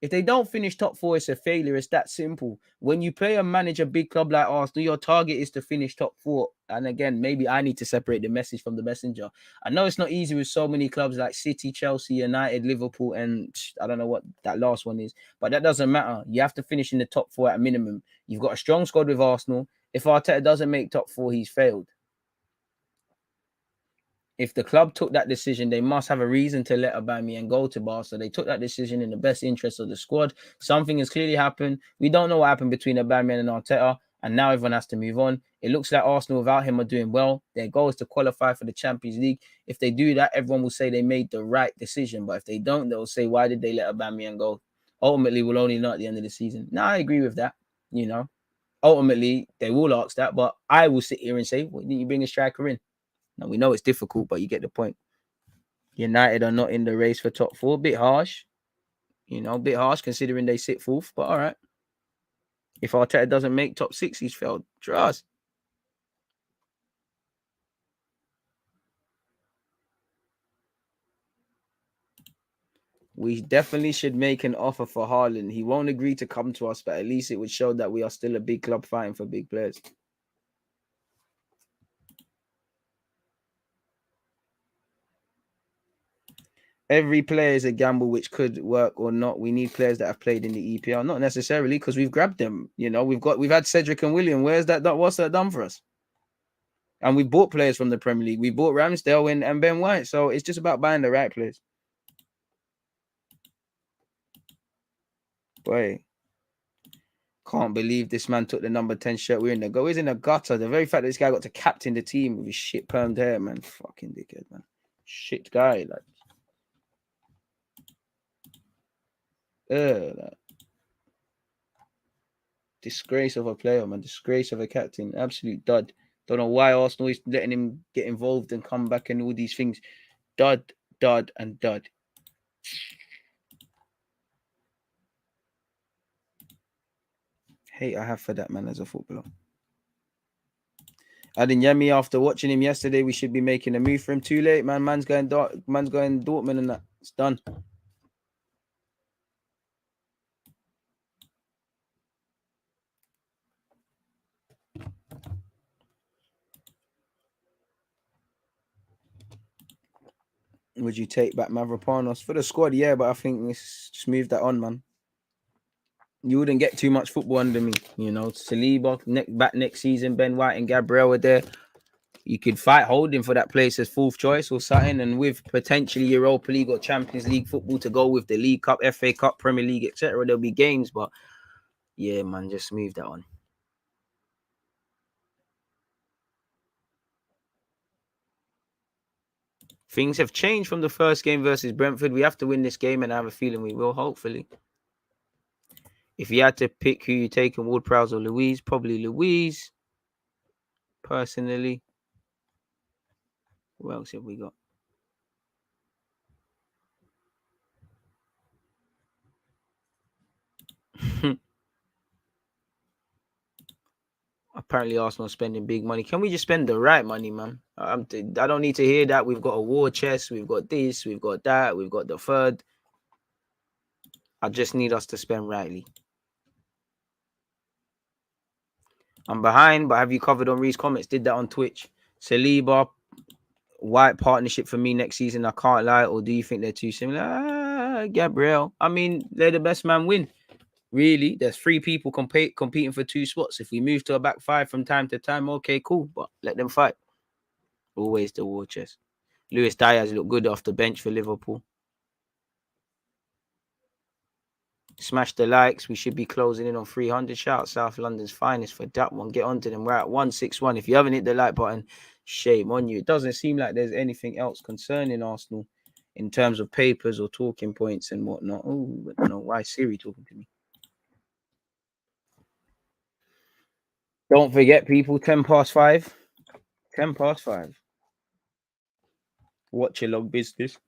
If they don't finish top 4, it's a failure. It's that simple. When you play and manage a big club like Arsenal, your target is to finish top 4. And again, maybe I need to separate the message from the messenger. I know it's not easy with so many clubs like City, Chelsea, United, Liverpool, and I don't know what that last one is, but that doesn't matter. You have to finish in the top 4 at a minimum. You've got a strong squad with Arsenal. If Arteta doesn't make top 4, he's failed. If the club took that decision, they must have a reason to let Aubameyang go to Barca. They took that decision in the best interest of the squad. Something has clearly happened. We don't know what happened between Aubameyang and Arteta, and now everyone has to move on. It looks like Arsenal without him are doing well. Their goal is to qualify for the Champions League. If they do that, everyone will say they made the right decision. But if they don't, they'll say, why did they let Aubameyang go? Ultimately, we'll only know at the end of the season. Now, I agree with that. Ultimately, they will ask that, but I will sit here and say, well, didn't you bring a striker in? Now, we know it's difficult, but you get the point. United are not in the race for top 4. Bit harsh. Bit harsh considering they sit 4th, but all right. If Arteta doesn't make top 6, he's failed. Trust. We definitely should make an offer for Haaland. He won't agree to come to us, but at least it would show that we are still a big club fighting for big players. Every player is a gamble which could work or not. We need players that have played in the EPL, not necessarily because we've grabbed them. We've had Cedric and William. Where's that? What's that done for us? And we bought players from the Premier League. We bought Ramsdale and Ben White. So it's just about buying the right players. Boy, can't believe this man took the number 10 shirt wearing the goal. He's in the gutter. The very fact that this guy got to captain the team with his shit permed hair, man. Fucking dickhead, man. Shit guy, like. Disgrace of a player, man. Disgrace of a captain. Absolute dud. Don't know why Arsenal is letting him get involved and come back and all these things. Dud, and dud. Hate I have for that man as a footballer. Adeyemi, after watching him yesterday, we should be making a move for him. Too late, man. Man's going Dortmund and that. It's done. Would you take back Mavropanos for the squad? Yeah, but I think it's just move that on, man. You wouldn't get too much football under me, Saliba back next season. Ben White and Gabriel were there. You could fight holding for that place as 4th choice or something, and with potentially Europa League or Champions League football to go with the League Cup, FA Cup, Premier League, etc. There'll be games, but yeah, man, just move that on. Things have changed from the first game versus Brentford. We have to win this game, and I have a feeling we will, hopefully. If you had to pick who you take in Ward-Prowse or Louise, probably Louise, personally. What else have we got? Apparently, Arsenal spending big money. Can we just spend the right money, man? I don't need to hear that. We've got a war chest. We've got this. We've got that. We've got the third. I just need us to spend rightly. I'm behind, but have you covered on Ree's comments? Did that on Twitch. Saliba, White partnership for me next season. I can't lie. Or do you think they're too similar? Gabriel. I mean, they're the best man win. Really, there's 3 people competing for 2 spots. If we move to a back 5 from time to time, okay, cool. But let them fight. Always the war chest. Luis Diaz looked good off the bench for Liverpool. Smash the likes. We should be closing in on 300. Shout out South London's finest for that one. Get onto them. We're at 161. If you haven't hit the like button, shame on you. It doesn't seem like there's anything else concerning Arsenal in terms of papers or talking points and whatnot. Oh, I don't know why Siri talking to me. Don't forget, people, 10:05. 10:05. Watch your log business.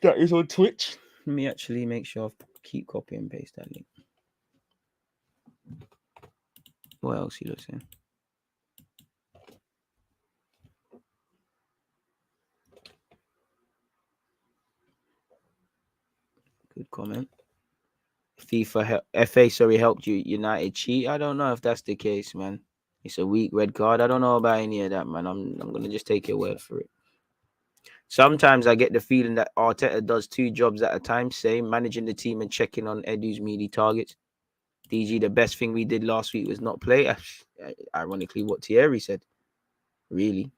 That is on Twitch. Let me actually make sure I keep copy and paste that link. What else you saying? Good comment. FA helped you United cheat. I don't know if that's the case, man. It's a weak red card. I don't know about any of that, man. I'm gonna just take your word for it. Sometimes I get the feeling that Arteta does 2 jobs at a time, same managing the team and checking on Edu's meaty targets. DG, the best thing we did last week was not play. Ironically, what Thierry said. Really.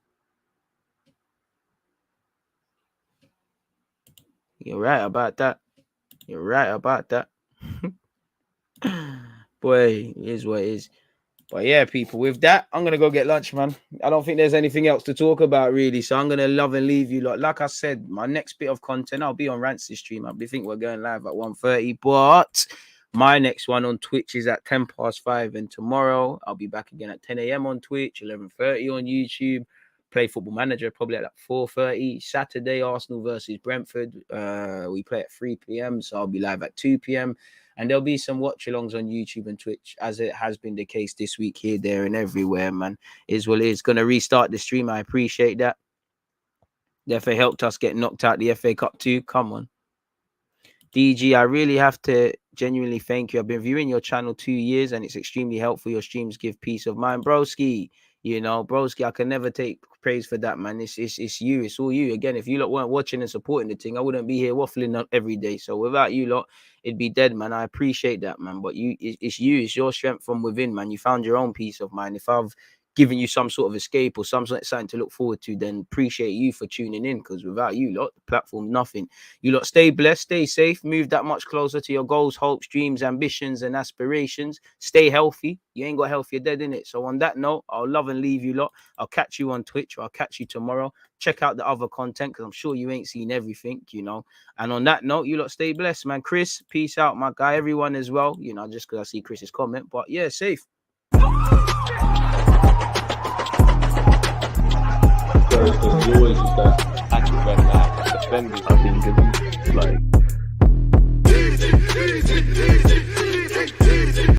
You're right about that. You're right about that. Boy, it is what it is. But yeah, people, with that, I'm going to go get lunch, man. I don't think there's anything else to talk about, really. So I'm going to love and leave you. Like I said, my next bit of content, I'll be on Rance's stream. I think we're going live at 1:30. But my next one on Twitch is at 5:10. And tomorrow, I'll be back again at 10 a.m. on Twitch, 11:30 on YouTube. Play Football Manager probably at 4:30. Saturday, Arsenal versus Brentford. We play at 3 p.m. So I'll be live at 2 p.m. And there'll be some watch-alongs on YouTube and Twitch, as it has been the case this week here, there, and everywhere, man. Is what it is. Going to restart the stream. I appreciate that. The FA helped us get knocked out the FA Cup too. Come on. DG, I really have to genuinely thank you. I've been viewing your channel 2 years, and it's extremely helpful. Your streams give peace of mind. Broski, you know, broski, I can never take praise for that, man. It's you. It's all you. Again, if you lot weren't watching and supporting the thing, I wouldn't be here waffling up every day. So without you lot, it'd be dead, man. I appreciate that, man. But it's you. It's your strength from within, man. You found your own peace of mind. If I've given you some sort of escape or something to look forward to, then appreciate you for tuning in, because without you lot, the platform, nothing. You lot stay blessed, stay safe, move that much closer to your goals, hopes, dreams, ambitions, and aspirations. Stay healthy. You ain't got health, you're dead, innit? So on that note, I'll love and leave you lot. I'll catch you on Twitch, or I'll catch you tomorrow. Check out the other content, because I'm sure you ain't seen everything, you know. And on that note, you lot stay blessed, man. Chris, peace out, my guy. Everyone as well, you know, just because I see Chris's comment. But yeah, safe. Always that active red flag, defending. I think it's like